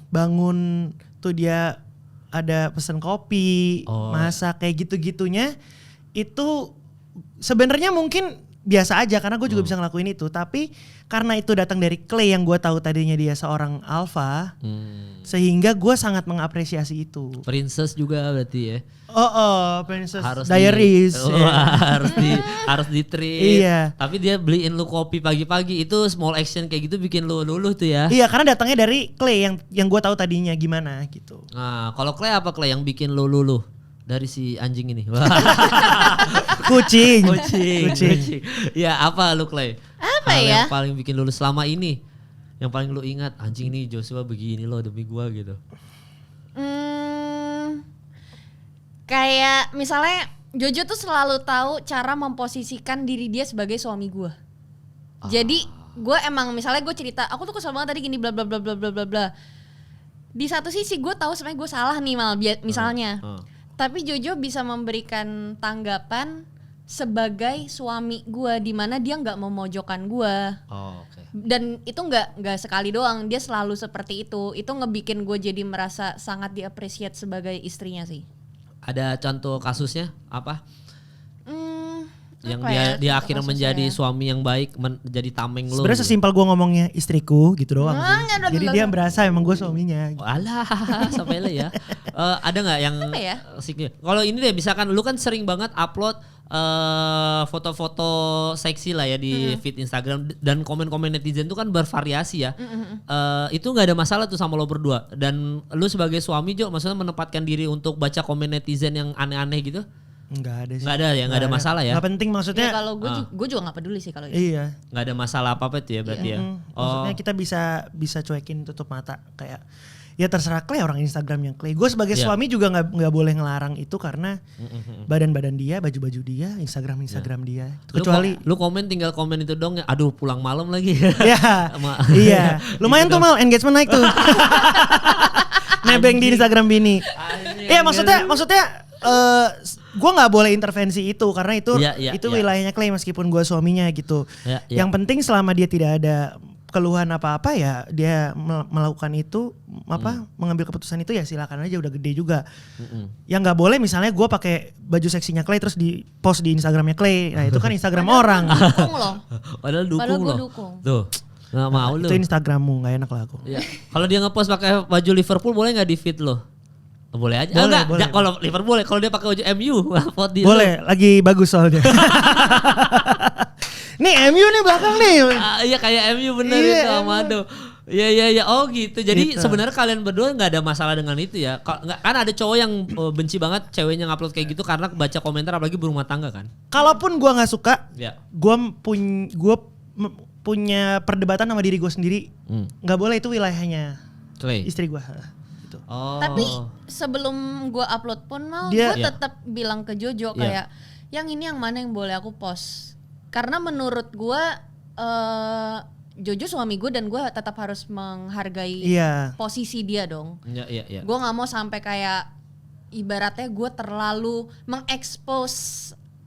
bangun tuh dia ada pesan kopi, masak kayak gitu-gitunya. Itu sebenarnya mungkin biasa aja karena gue juga bisa ngelakuin itu. Tapi karena itu datang dari Clay yang gue tahu tadinya dia seorang alpha, sehingga gue sangat mengapresiasi itu. Princess juga berarti ya. Princess Harus Diaries. harus di treat. Iya. Tapi dia beliin lu kopi pagi-pagi, itu small action kayak gitu bikin lu luluh tuh ya. Iya, karena datangnya dari Clay yang gue tahu tadinya gimana gitu. Nah, kalau Clay apa Clay yang bikin lu luluh dari si anjing ini? Kucing. Kucing. Ya, apa lu Clay? Apa Hal ya? yang paling bikin luluh selama ini? Yang paling lu ingat, anjing nih Joshua begini loh demi gua gitu. Kayak misalnya Jojo tuh selalu tahu cara memposisikan diri dia sebagai suami gue. Jadi gue emang misalnya gue cerita, aku tuh kesel banget tadi gini bla bla bla bla bla bla bla. Di satu sisi gue tahu sebenarnya gue salah nih misalnya. Tapi Jojo bisa memberikan tanggapan sebagai suami gue di mana dia nggak memojokkan gue. Oh, oke. Dan itu nggak sekali doang, dia selalu seperti itu. Itu ngebikin gue jadi merasa sangat di-appreciate sebagai istrinya sih. Ada contoh kasusnya apa? Yang apa dia ya, dia contoh akhirnya kasusnya menjadi ya? suami yang baik, menjadi tameng lo. Sebenarnya sesimpel gue ngomongnya istriku gitu doang sih. Enggak, Jadi dia berasa emang gue suaminya. Gitu. Alah, sampai lo ya. Ada nggak yang Apa ya? Kalau ini deh, misalkan lu kan sering banget upload foto-foto seksi lah ya di feed Instagram, dan komen-komen netizen tuh kan bervariasi ya. Itu nggak ada masalah tuh sama lo berdua. Dan lu sebagai suami Jo, maksudnya menempatkan diri untuk baca komen netizen yang aneh-aneh gitu? Enggak ada sih. Nggak ada ya, nggak ada masalah ya? Nggak penting maksudnya. Ya, kalau gue juga nggak peduli sih kalau itu. Iya. Nggak ada masalah apa-apa tuh ya berarti ya? Maksudnya kita bisa cuekin tutup mata kayak ya terserah Clay, orang Instagram yang Clay. Gue sebagai suami juga nggak boleh ngelarang itu karena badan-badan dia, baju-baju dia, Instagram dia. Kecuali lu komen tinggal komen itu dong ya. Aduh pulang malam lagi. ya, iya. Lumayan tuh Mal, engagement naik tuh. Nebeng di Instagram bini. Iya maksudnya gue nggak boleh intervensi itu karena itu wilayahnya Clay meskipun gue suaminya gitu. Yang penting selama dia tidak ada keluhan apa-apa ya dia melakukan itu mengambil keputusan itu ya silakan aja, udah gede juga. Yang nggak boleh misalnya gue pakai baju seksinya Clay terus di post di Instagramnya Clay, nah itu kan Instagram orang. Dukung loh. Padahal Padahal dukung gue loh. dukung. Tuh. Nggak mau lu. Itu Instagrammu, nggak enak lah aku. Ya. Kalau dia ngepost pakai baju Liverpool boleh nggak di feed lo? Boleh aja. Boleh, Enggak, boleh. kalau Liverpool boleh. Kalau dia pakai baju MU, vote dia. Boleh, lagi bagus soalnya. Nih MU nih belakang nih. Iya kayak MU bener Iya, itu Amado. Iya. Oh gitu. Jadi Gitu. sebenarnya kalian berdua nggak ada masalah dengan itu ya. Kan ada cowok yang benci banget ceweknya ngupload kayak gitu karena baca komentar apalagi berumah tangga kan. Kalaupun gua nggak suka, Ya. gua punya perdebatan sama diri gua sendiri. Nggak boleh, itu wilayahnya Clay. istri gua. Gitu. Oh. Tapi sebelum gue upload pun Dia- gue tetap bilang ke Jojo kayak yang ini yang mana yang boleh aku post. Karena menurut gue Jojo suami gue dan gue tetap harus menghargai Iya. posisi dia dong. Iya. Gue nggak mau sampai kayak ibaratnya gue terlalu mengekspos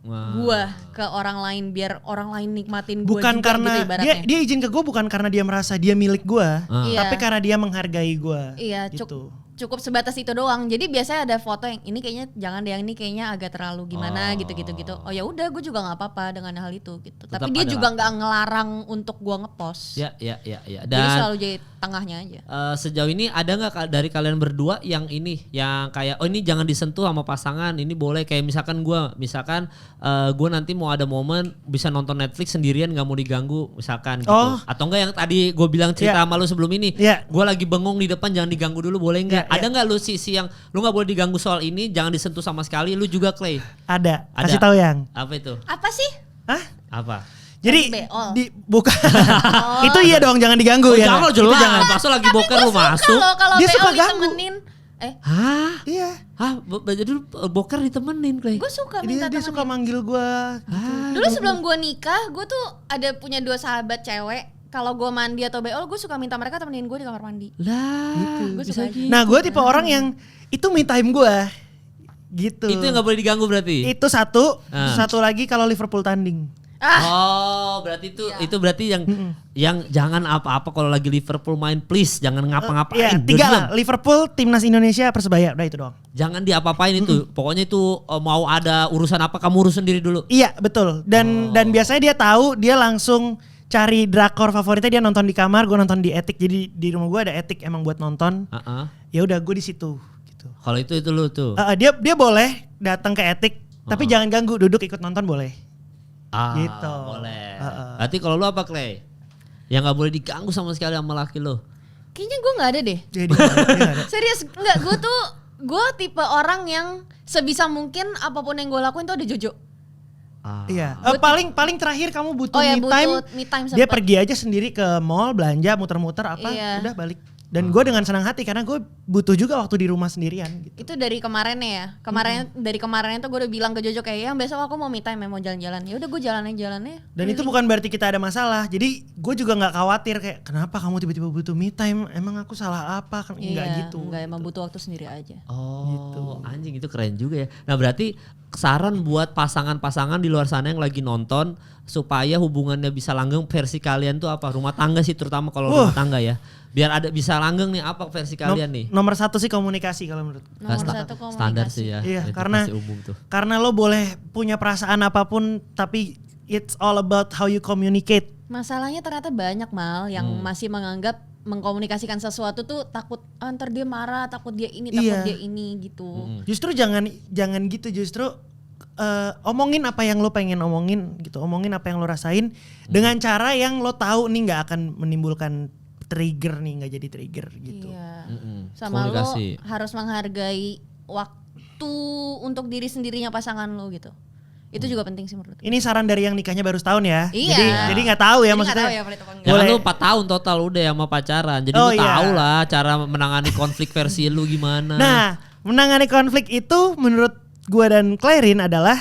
Wah. gue ke orang lain biar orang lain nikmatin gue Bukan juga karena gitu ibaratnya. dia izin ke gua bukan karena dia merasa dia milik gua, Iya. tapi karena dia menghargai gua. Iya, gitu. cukup sebatas itu doang. Jadi biasanya ada foto yang ini kayaknya jangan deh, yang ini kayaknya agak terlalu gimana gitu. Oh ya udah, gue juga nggak apa-apa dengan hal itu gitu. Tetap Tapi dia ada juga lah. nggak ngelarang untuk gue ngepost. Ya. Jadi Dan selalu jadi tengahnya aja. sejauh ini ada nggak dari kalian berdua yang kayak oh ini jangan disentuh sama pasangan, ini boleh kayak misalkan gue nanti mau ada momen bisa nonton Netflix sendirian nggak mau diganggu misalkan gitu. Oh. Atau enggak yang tadi gue bilang cerita sama lu sebelum ini, Iya. gue lagi bengong di depan jangan diganggu dulu boleh nggak? Iya, Ada nggak lu sisi yang lu nggak boleh diganggu soal ini, jangan disentuh sama sekali, lu juga Clay? Ada. Ada. Kasih tahu yang. Apa itu? Apa sih? Hah? Apa? Jadi Lagi beol. bukan. Itu iya dong, jangan diganggu ya. Jangan Itu jelas, jangan. masa lagi boker lu masuk? Kalau Dia BO suka ganggu. ditemenin, Hah? Iya. Jadi boker ditemenin Clay? gue suka minta Dia temenin. suka manggil gua. Dulu sebelum gue nikah, gue tuh ada punya 2 sahabat cewek. Kalau gue mandi atau beol, gue suka minta mereka temenin gue di kamar mandi. Lah, Gue bisa suka gitu. Nah, gue tipe orang yang itu me time gua. Gitu. Itu yang gak boleh diganggu berarti? Itu satu. Ah. Satu lagi kalau Liverpool tanding. Oh, berarti itu berarti yang jangan apa-apa kalau lagi Liverpool main please jangan ngapa-ngapain. Iya, 3 lah. Liverpool, timnas Indonesia, Persebaya, udah itu doang. Jangan diapa-apain itu. Pokoknya itu mau ada urusan apa kamu urus sendiri dulu. Iya, betul. Dan biasanya dia tahu, dia langsung cari drakor favoritnya, dia nonton di kamar, gue nonton di Etik. Jadi di rumah gue ada Etik emang buat nonton. Ya udah, gue di situ gitu. Kalau itu lu tuh. Dia boleh datang ke Etik, tapi jangan ganggu, duduk ikut nonton boleh. Gitu. Boleh. Berarti kalau lu apa Clay? Yang gak boleh diganggu sama sekali sama laki lu. Kayaknya gue nggak ada deh. Jadi dia nggak ada. Serius, enggak, gue tipe orang yang sebisa mungkin apapun yang gue lakuin tuh ada Jojo. Iya. Paling terakhir kamu butuh Oh ya, me time. butuh me time Dia sempet. pergi aja sendiri ke mall, belanja, muter-muter apa, Iya. udah balik. Dan gue dengan senang hati karena gue butuh juga waktu di rumah sendirian gitu. Itu dari kemarinnya ya. Dari kemarinnya tuh gue udah bilang ke Jojo kayak yang besok aku mau me time, mau jalan-jalan. Ya udah gue jalan-jalan. Dan itu bukan berarti kita ada masalah. Jadi gue juga nggak khawatir kayak kenapa kamu tiba-tiba butuh me time? Emang aku salah apa? Enggak gitu. Enggak, emang butuh waktu sendiri aja. Oh, anjing itu keren juga ya. Nah berarti saran buat pasangan-pasangan di luar sana yang lagi nonton supaya hubungannya bisa langgeng versi kalian tuh apa? Rumah tangga sih terutama kalau rumah tangga ya. Biar ada bisa langgeng nih apa versi kalian nih? Nomor 1 sih komunikasi kalau menurut. Nomor Sta- 1 komunikasi. Standar sih ya. Iya, Itu karena pasti umum tuh. karena lo boleh punya perasaan apapun tapi it's all about how you communicate. Masalahnya ternyata banyak Mal yang masih menganggap mengkomunikasikan sesuatu tuh takut ntar dia marah, takut dia ini, takut Iya. dia ini gitu. Justru jangan gitu, justru omongin apa yang lo pengen omongin gitu, omongin apa yang lo rasain dengan cara yang lo tahu nih nggak akan menimbulkan trigger nih, nggak jadi trigger gitu. Iya. Mm-mm. Sama lo Komunikasi. harus menghargai waktu untuk diri sendirinya pasangan lo gitu. Itu juga penting sih menurut gue. Ini saran dari yang nikahnya baru setahun ya. Iya. Jadi nggak tahu ya Jadi maksudnya. nggak tahu ya valid apa enggak. Jangan Boleh. lu 4 tahun total udah sama pacaran. Jadi Oh, lu iya. tahu lah cara menangani konflik versi lu gimana. Nah, menangani konflik itu menurut gua dan Clarin adalah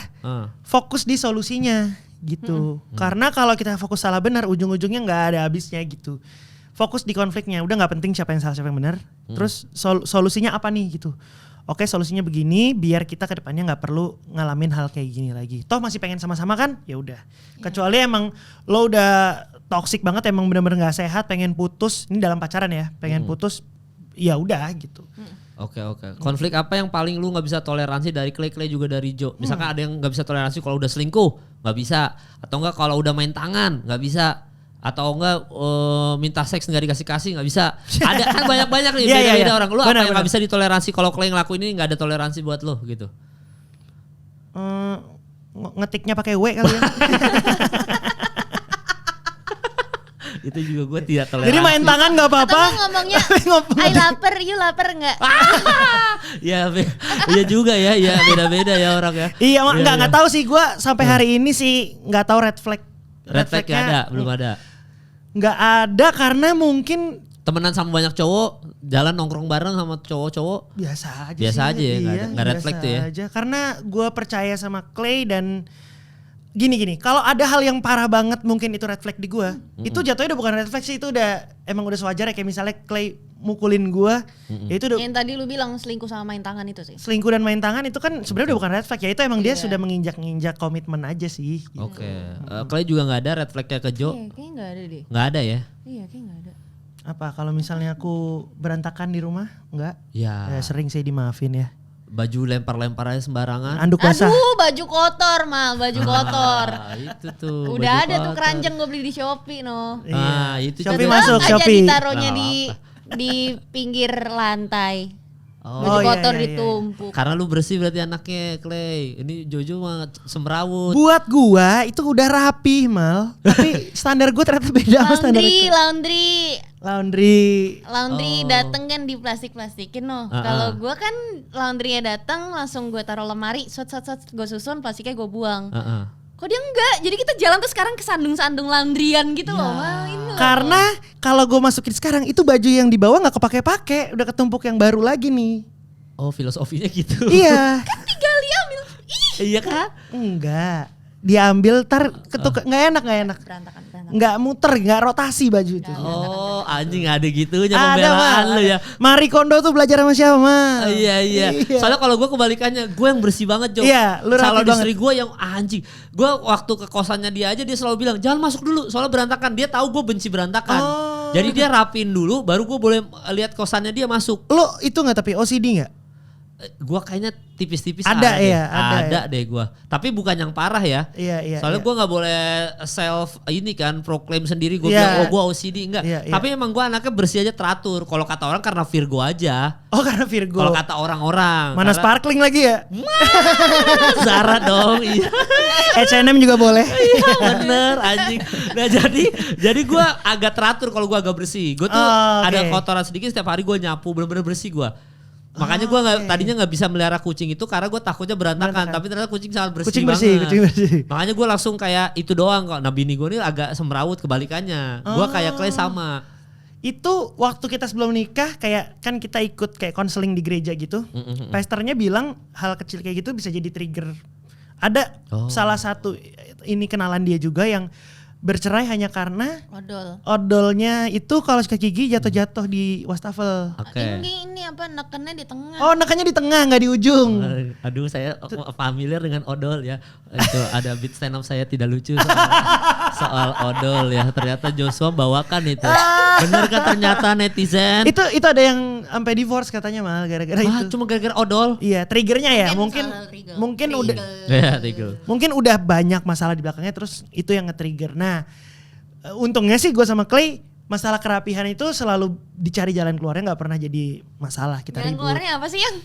fokus di solusinya gitu. Karena kalau kita fokus salah benar, ujung-ujungnya nggak ada habisnya gitu. Fokus di konfliknya, udah nggak penting siapa yang salah siapa yang benar. Terus solusinya apa nih gitu. Oke, solusinya begini biar kita ke depannya nggak perlu ngalamin hal kayak gini lagi. Toh masih pengen sama-sama kan? Ya udah. Kecuali emang lo udah toxic banget, emang bener-bener nggak sehat, pengen putus. Ini dalam pacaran ya, pengen putus. Ya udah gitu. Oke. Konflik apa yang paling lu nggak bisa toleransi dari Clay juga dari Jo? Misalkan ada yang nggak bisa toleransi kalau udah selingkuh, nggak bisa. Atau enggak kalau udah main tangan, nggak bisa. Atau enggak minta seks nggak dikasih nggak bisa. Ada kan banyak nih Iya, beda-beda iya. orang. Lu Benar, apa yang nggak benar. bisa ditoleransi kalau Clay ngelakuin ini nggak ada toleransi buat lo gitu? Ngetiknya pakai W kali ya. Itu juga gue tidak toleransi. Jadi main tangan nggak Atau apa-apa. lu ngomongnya, Ngomong- I lapar, you lapar nggak? Ya, iya juga ya, ya beda-beda ya orang ya. Iya, Iya, nggak tahu sih gue sampai hari ini sih nggak tahu red flag. Red flag nggak ada, belum ada. Nggak ada karena mungkin Temenan sama banyak cowok, jalan nongkrong bareng sama cowok-cowok. biasa aja. Biasa sih. aja ya, nggak Iya, ada- nggak red biasa flag tuh ya. aja. Karena gue percaya sama Clay dan gini. Kalau ada hal yang parah banget mungkin itu red flag di gue. Itu jatuhnya udah bukan red flag sih, itu emang udah sewajarnya. Kayak misalnya Clay mukulin gue, ya itu udah Yang tadi lu bilang selingkuh sama main tangan itu sih. selingkuh dan main tangan itu kan sebenarnya udah bukan red flag ya. Itu emang dia sudah menginjak komitmen aja sih. Gitu. Oke, Clay juga nggak ada red flagnya ke Jo? Iya, kayaknya nggak ada deh. Nggak ada ya? Iya, kayaknya nggak ada. Apa kalau misalnya aku berantakan di rumah? Enggak. Ya, Sering sih dimaafin ya. baju lempar-lempar aja sembarangan. Anduk basah. Aduh, baju kotor mal, baju kotor. Itu tuh. Udah baju ada tuh kotor. keranjang gue beli di Shopee no. Ah, itu Shopee juga. masuk, Aja Shopee. ditaruhnya Nggak di pinggir lantai. Oh, Baju iya, kotor iya, iya. ditumpuk. karena lu bersih berarti anaknya Clay. Ini Jojo mah semrawut. Buat gua itu udah rapi mal. Tapi standar gua ternyata beda sama standar itu. Laundry. Oh. Dateng kan di plastik-plastikin no. Kalau gua kan laundrynya datang langsung gua taruh lemari, set gua susun, plastiknya gua buang. Heeh. Kok dia enggak? Jadi kita jalan tuh sekarang ke sandung-sandung laundryan gitu loh. Mal, ini loh. Karena kalau gua masukin sekarang itu baju yang dibawa nggak kepake-pake, udah ketumpuk yang baru lagi nih. Oh, filosofinya gitu. Iya. tinggal diambil. Ih, Iya kan? Enggak. Diambil tar ketuk nggak enak. berantakan. Nggak muter, nggak rotasi baju itu. Oh, anjing ada gitunya Ada, pembelaan Mal. lu ya. Marie Kondo tuh belajar sama siapa, Mal? Iya. Soalnya kalau gue kebalikannya, gue yang bersih banget Jo. Iya, lu rapi Kalau banget. istri gue yang anjing. Gue waktu ke kosannya dia aja dia selalu bilang jangan masuk dulu, soalnya berantakan. Dia tahu gue benci berantakan. Oh. Jadi dia rapiin dulu, baru gue boleh lihat kosannya dia masuk. Lo itu nggak tapi OCD nggak? Gue kayaknya tipis-tipis Ada deh. ya, ada Ada deh gue. Tapi bukan yang parah ya. Iya. Soalnya gue nggak boleh self ini kan proclaim sendiri gue Iya. bilang gue OCD enggak. Iya. Tapi emang gue anaknya bersih aja teratur. Kalau kata orang karena Virgo aja. Oh karena Virgo. Kalau kata orang-orang. Mana karena- sparkling lagi ya? Zara dong. Iya. H&M juga boleh. Iya bener anjing. Nah jadi gue agak teratur kalau gue agak bersih. Gue tuh Oh, oke. ada kotoran sedikit setiap hari gue nyapu bener-bener bersih gue. Makanya gue tadinya nggak bisa melihara kucing itu karena gue takutnya berantakan. Tapi ternyata kucing sangat bersih Kucing banget. bersih. Makanya gue langsung kayak itu doang kok. Nah bini gue ini agak semrawut kebalikannya. Gue kayak Clay sama. Itu waktu kita sebelum nikah kayak kan kita ikut kayak konseling di gereja gitu. Pastornya bilang hal kecil kayak gitu bisa jadi trigger. Ada salah satu ini kenalan dia juga yang bercerai hanya karena Odol. odolnya itu kalau sikat gigi jatuh-jatuh di wastafel. Oke. Ini apa nekennya di tengah. Oh, nekannya di tengah nggak di ujung. Aduh saya familiar dengan odol ya. Itu ada beat stand up saya tidak lucu soal odol ya. Ternyata Joshua bawakan itu. Bener kan ternyata netizen. Itu ada yang sampai divorce katanya mal gara-gara Wah, itu. cuma gara-gara odol. Iya, triggernya ya Mungkin mungkin salah udah Ya, Tigel. mungkin udah banyak masalah di belakangnya terus itu yang nge-trigger. Nah, untungnya sih gue sama Clay masalah kerapihan itu selalu dicari jalan keluarnya, nggak pernah jadi masalah, kita Jalan ribut. keluarnya apa sih yang?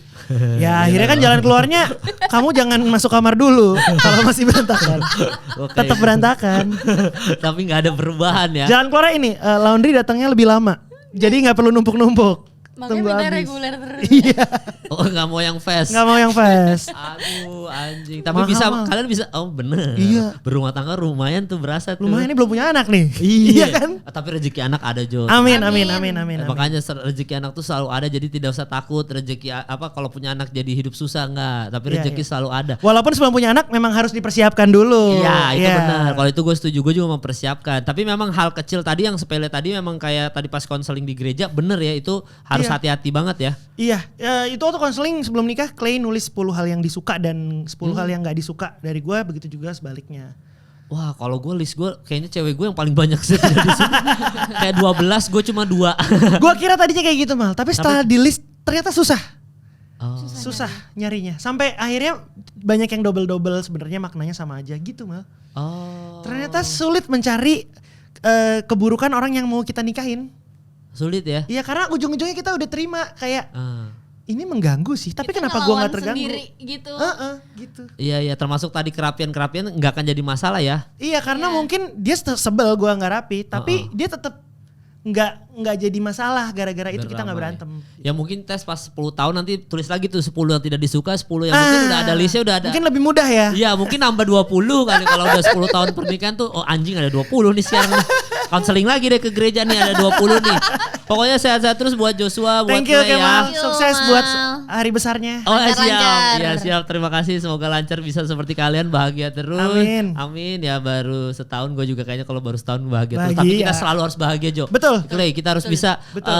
Ya akhirnya kan jalan keluarnya kamu jangan masuk kamar dulu kalau masih berantakan. Oke. Tetap berantakan. Tapi nggak ada perubahan ya. Jalan keluarnya ini laundry datangnya lebih lama. Jadi nggak perlu numpuk-numpuk. Makanya Tunggu minta habis. reguler terus. Iya, Oh nggak mau yang fast. nggak mau yang fast. Aduh anjing. Tapi Mahal, bisa Mal. kalian bisa. Oh bener. Iya. Berumah tangga lumayan tuh berasa tuh. Lumayan ini belum punya anak nih. Iya kan? Tapi rezeki anak ada Jo. Amin. Makanya rezeki anak tuh selalu ada jadi tidak usah takut rezeki apa kalau punya anak jadi hidup susah enggak, tapi Iya, rezeki iya. selalu ada. Walaupun sebelum punya anak memang harus dipersiapkan dulu. Iya itu Iya. benar. Kalau itu gue setuju, gue juga mempersiapkan. Tapi memang hal kecil tadi yang sepele tadi memang kayak tadi pas konseling di gereja bener ya itu harus Iya. hati-hati banget ya. Iya, itu waktu konseling sebelum nikah Clay nulis 10 hal yang disuka dan 10 hal yang nggak disuka dari gue, begitu juga sebaliknya. Wah kalau gue list gue kayaknya cewek gue yang paling banyak sih tidak disuka. Kayak 12 gue cuma 2. Gue kira tadinya kayak gitu Mal, tapi setelah di list ternyata susah. Oh. Susah nyarinya. Sampai akhirnya banyak yang double-double sebenarnya maknanya sama aja gitu Mal. Oh. Ternyata sulit mencari keburukan orang yang mau kita nikahin. Sulit ya. Iya karena ujung-ujungnya kita udah terima kayak Ah. ini mengganggu sih, tapi Kita kenapa gue ngelawan nggak terganggu? sendiri gitu. Gitu. Iya termasuk tadi kerapian nggak akan jadi masalah ya. Iya karena Iya. mungkin dia sebel gue nggak rapi, tapi dia tetap nggak jadi masalah gara-gara itu kita nggak Beramai. berantem. Ya mungkin tes pas 10 tahun nanti tulis lagi tuh 10 yang tidak disuka, 10 yang mungkin udah ada listnya udah ada. Mungkin lebih mudah ya. Iya mungkin nambah 20 kali kalau udah 10 tahun pernikahan tuh oh anjing ada 20 nih sekarang nih. Konseling lagi deh ke gereja nih ada 20 nih. Pokoknya sehat-sehat terus buat Joshua, buat Thank you Clay Kemal, Thank you, sukses Mal. buat hari besarnya. Oh Lancar-lancar. siap, ya siap. Terima kasih. Semoga lancar bisa seperti kalian bahagia terus. Amin. Amin. Ya baru setahun gue juga kayaknya kalau baru setahun bahagia terus. Bahagia. Tapi kita selalu harus bahagia Jo. Betul. Clay, kita harus bisa Betul.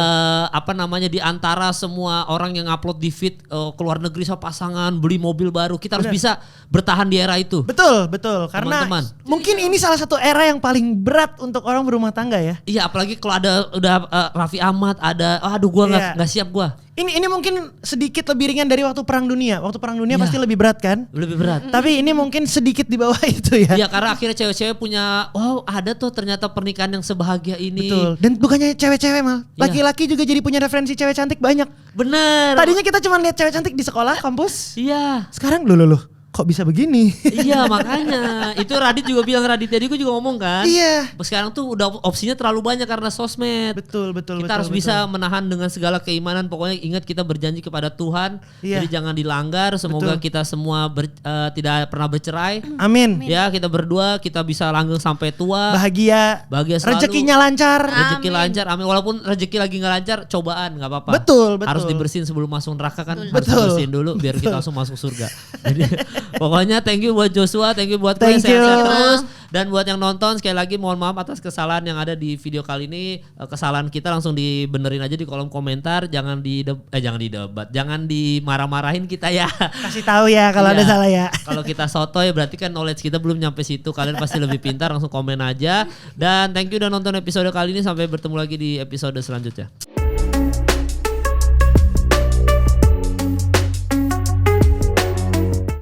apa namanya di antara semua orang yang upload di feed keluar negeri sama pasangan beli mobil baru, kita harus Benar. bisa bertahan di era itu. Betul. Karena Teman-teman. mungkin ini salah satu era yang paling berat untuk orang berumah tangga ya. Iya, apalagi kalau ada udah Raffi Ahmad, ada aduh gua Iya. nggak siap gua. Ini mungkin sedikit lebih ringan dari waktu Perang Dunia. Waktu Perang Dunia Iya. pasti lebih berat kan? Lebih berat. Tapi ini mungkin sedikit di bawah itu ya. Iya, karena akhirnya cewek-cewek punya wow, ada tuh ternyata pernikahan yang sebahagia ini. Betul. Dan bukannya cewek-cewek mal, Iya. laki-laki juga jadi punya referensi cewek cantik banyak. Bener. Tadinya kita cuma lihat cewek cantik di sekolah, kampus. Iya. Sekarang loh, kok bisa begini? Iya makanya itu Radit juga bilang Raditya Diko juga ngomong kan. Iya. Sekarang tuh udah opsinya terlalu banyak karena sosmed. Betul. Kita harus bisa menahan dengan segala keimanan. Pokoknya ingat kita berjanji kepada Tuhan. Iya. Jadi jangan dilanggar. Semoga Betul. kita semua tidak pernah bercerai. Amin. Ya kita berdua kita bisa langgeng sampai tua. Bahagia. Bahagia selalu. Rezekinya lancar. Rezeki Amin. lancar. Amin. Walaupun rezeki lagi nggak lancar, cobaan nggak apa-apa. Betul. Harus dibersihin sebelum masuk neraka kan. Harus Betul. dibersihin dulu biar kita langsung masuk surga. Jadi pokoknya thank you buat Joshua, thank you buat Clay, Thank you. sehat-sehat terus. Dan buat yang nonton sekali lagi mohon maaf atas kesalahan yang ada di video kali ini. Kesalahan kita langsung dibenerin aja di kolom komentar. Jangan didebat, jangan dimarah-marahin kita ya. Kasih tahu ya kalau ada Iya. salah ya. Kalau kita sotoy berarti kan knowledge kita belum nyampe situ. Kalian pasti lebih pintar, langsung komen aja. Dan thank you udah nonton episode kali ini. Sampai bertemu lagi di episode selanjutnya.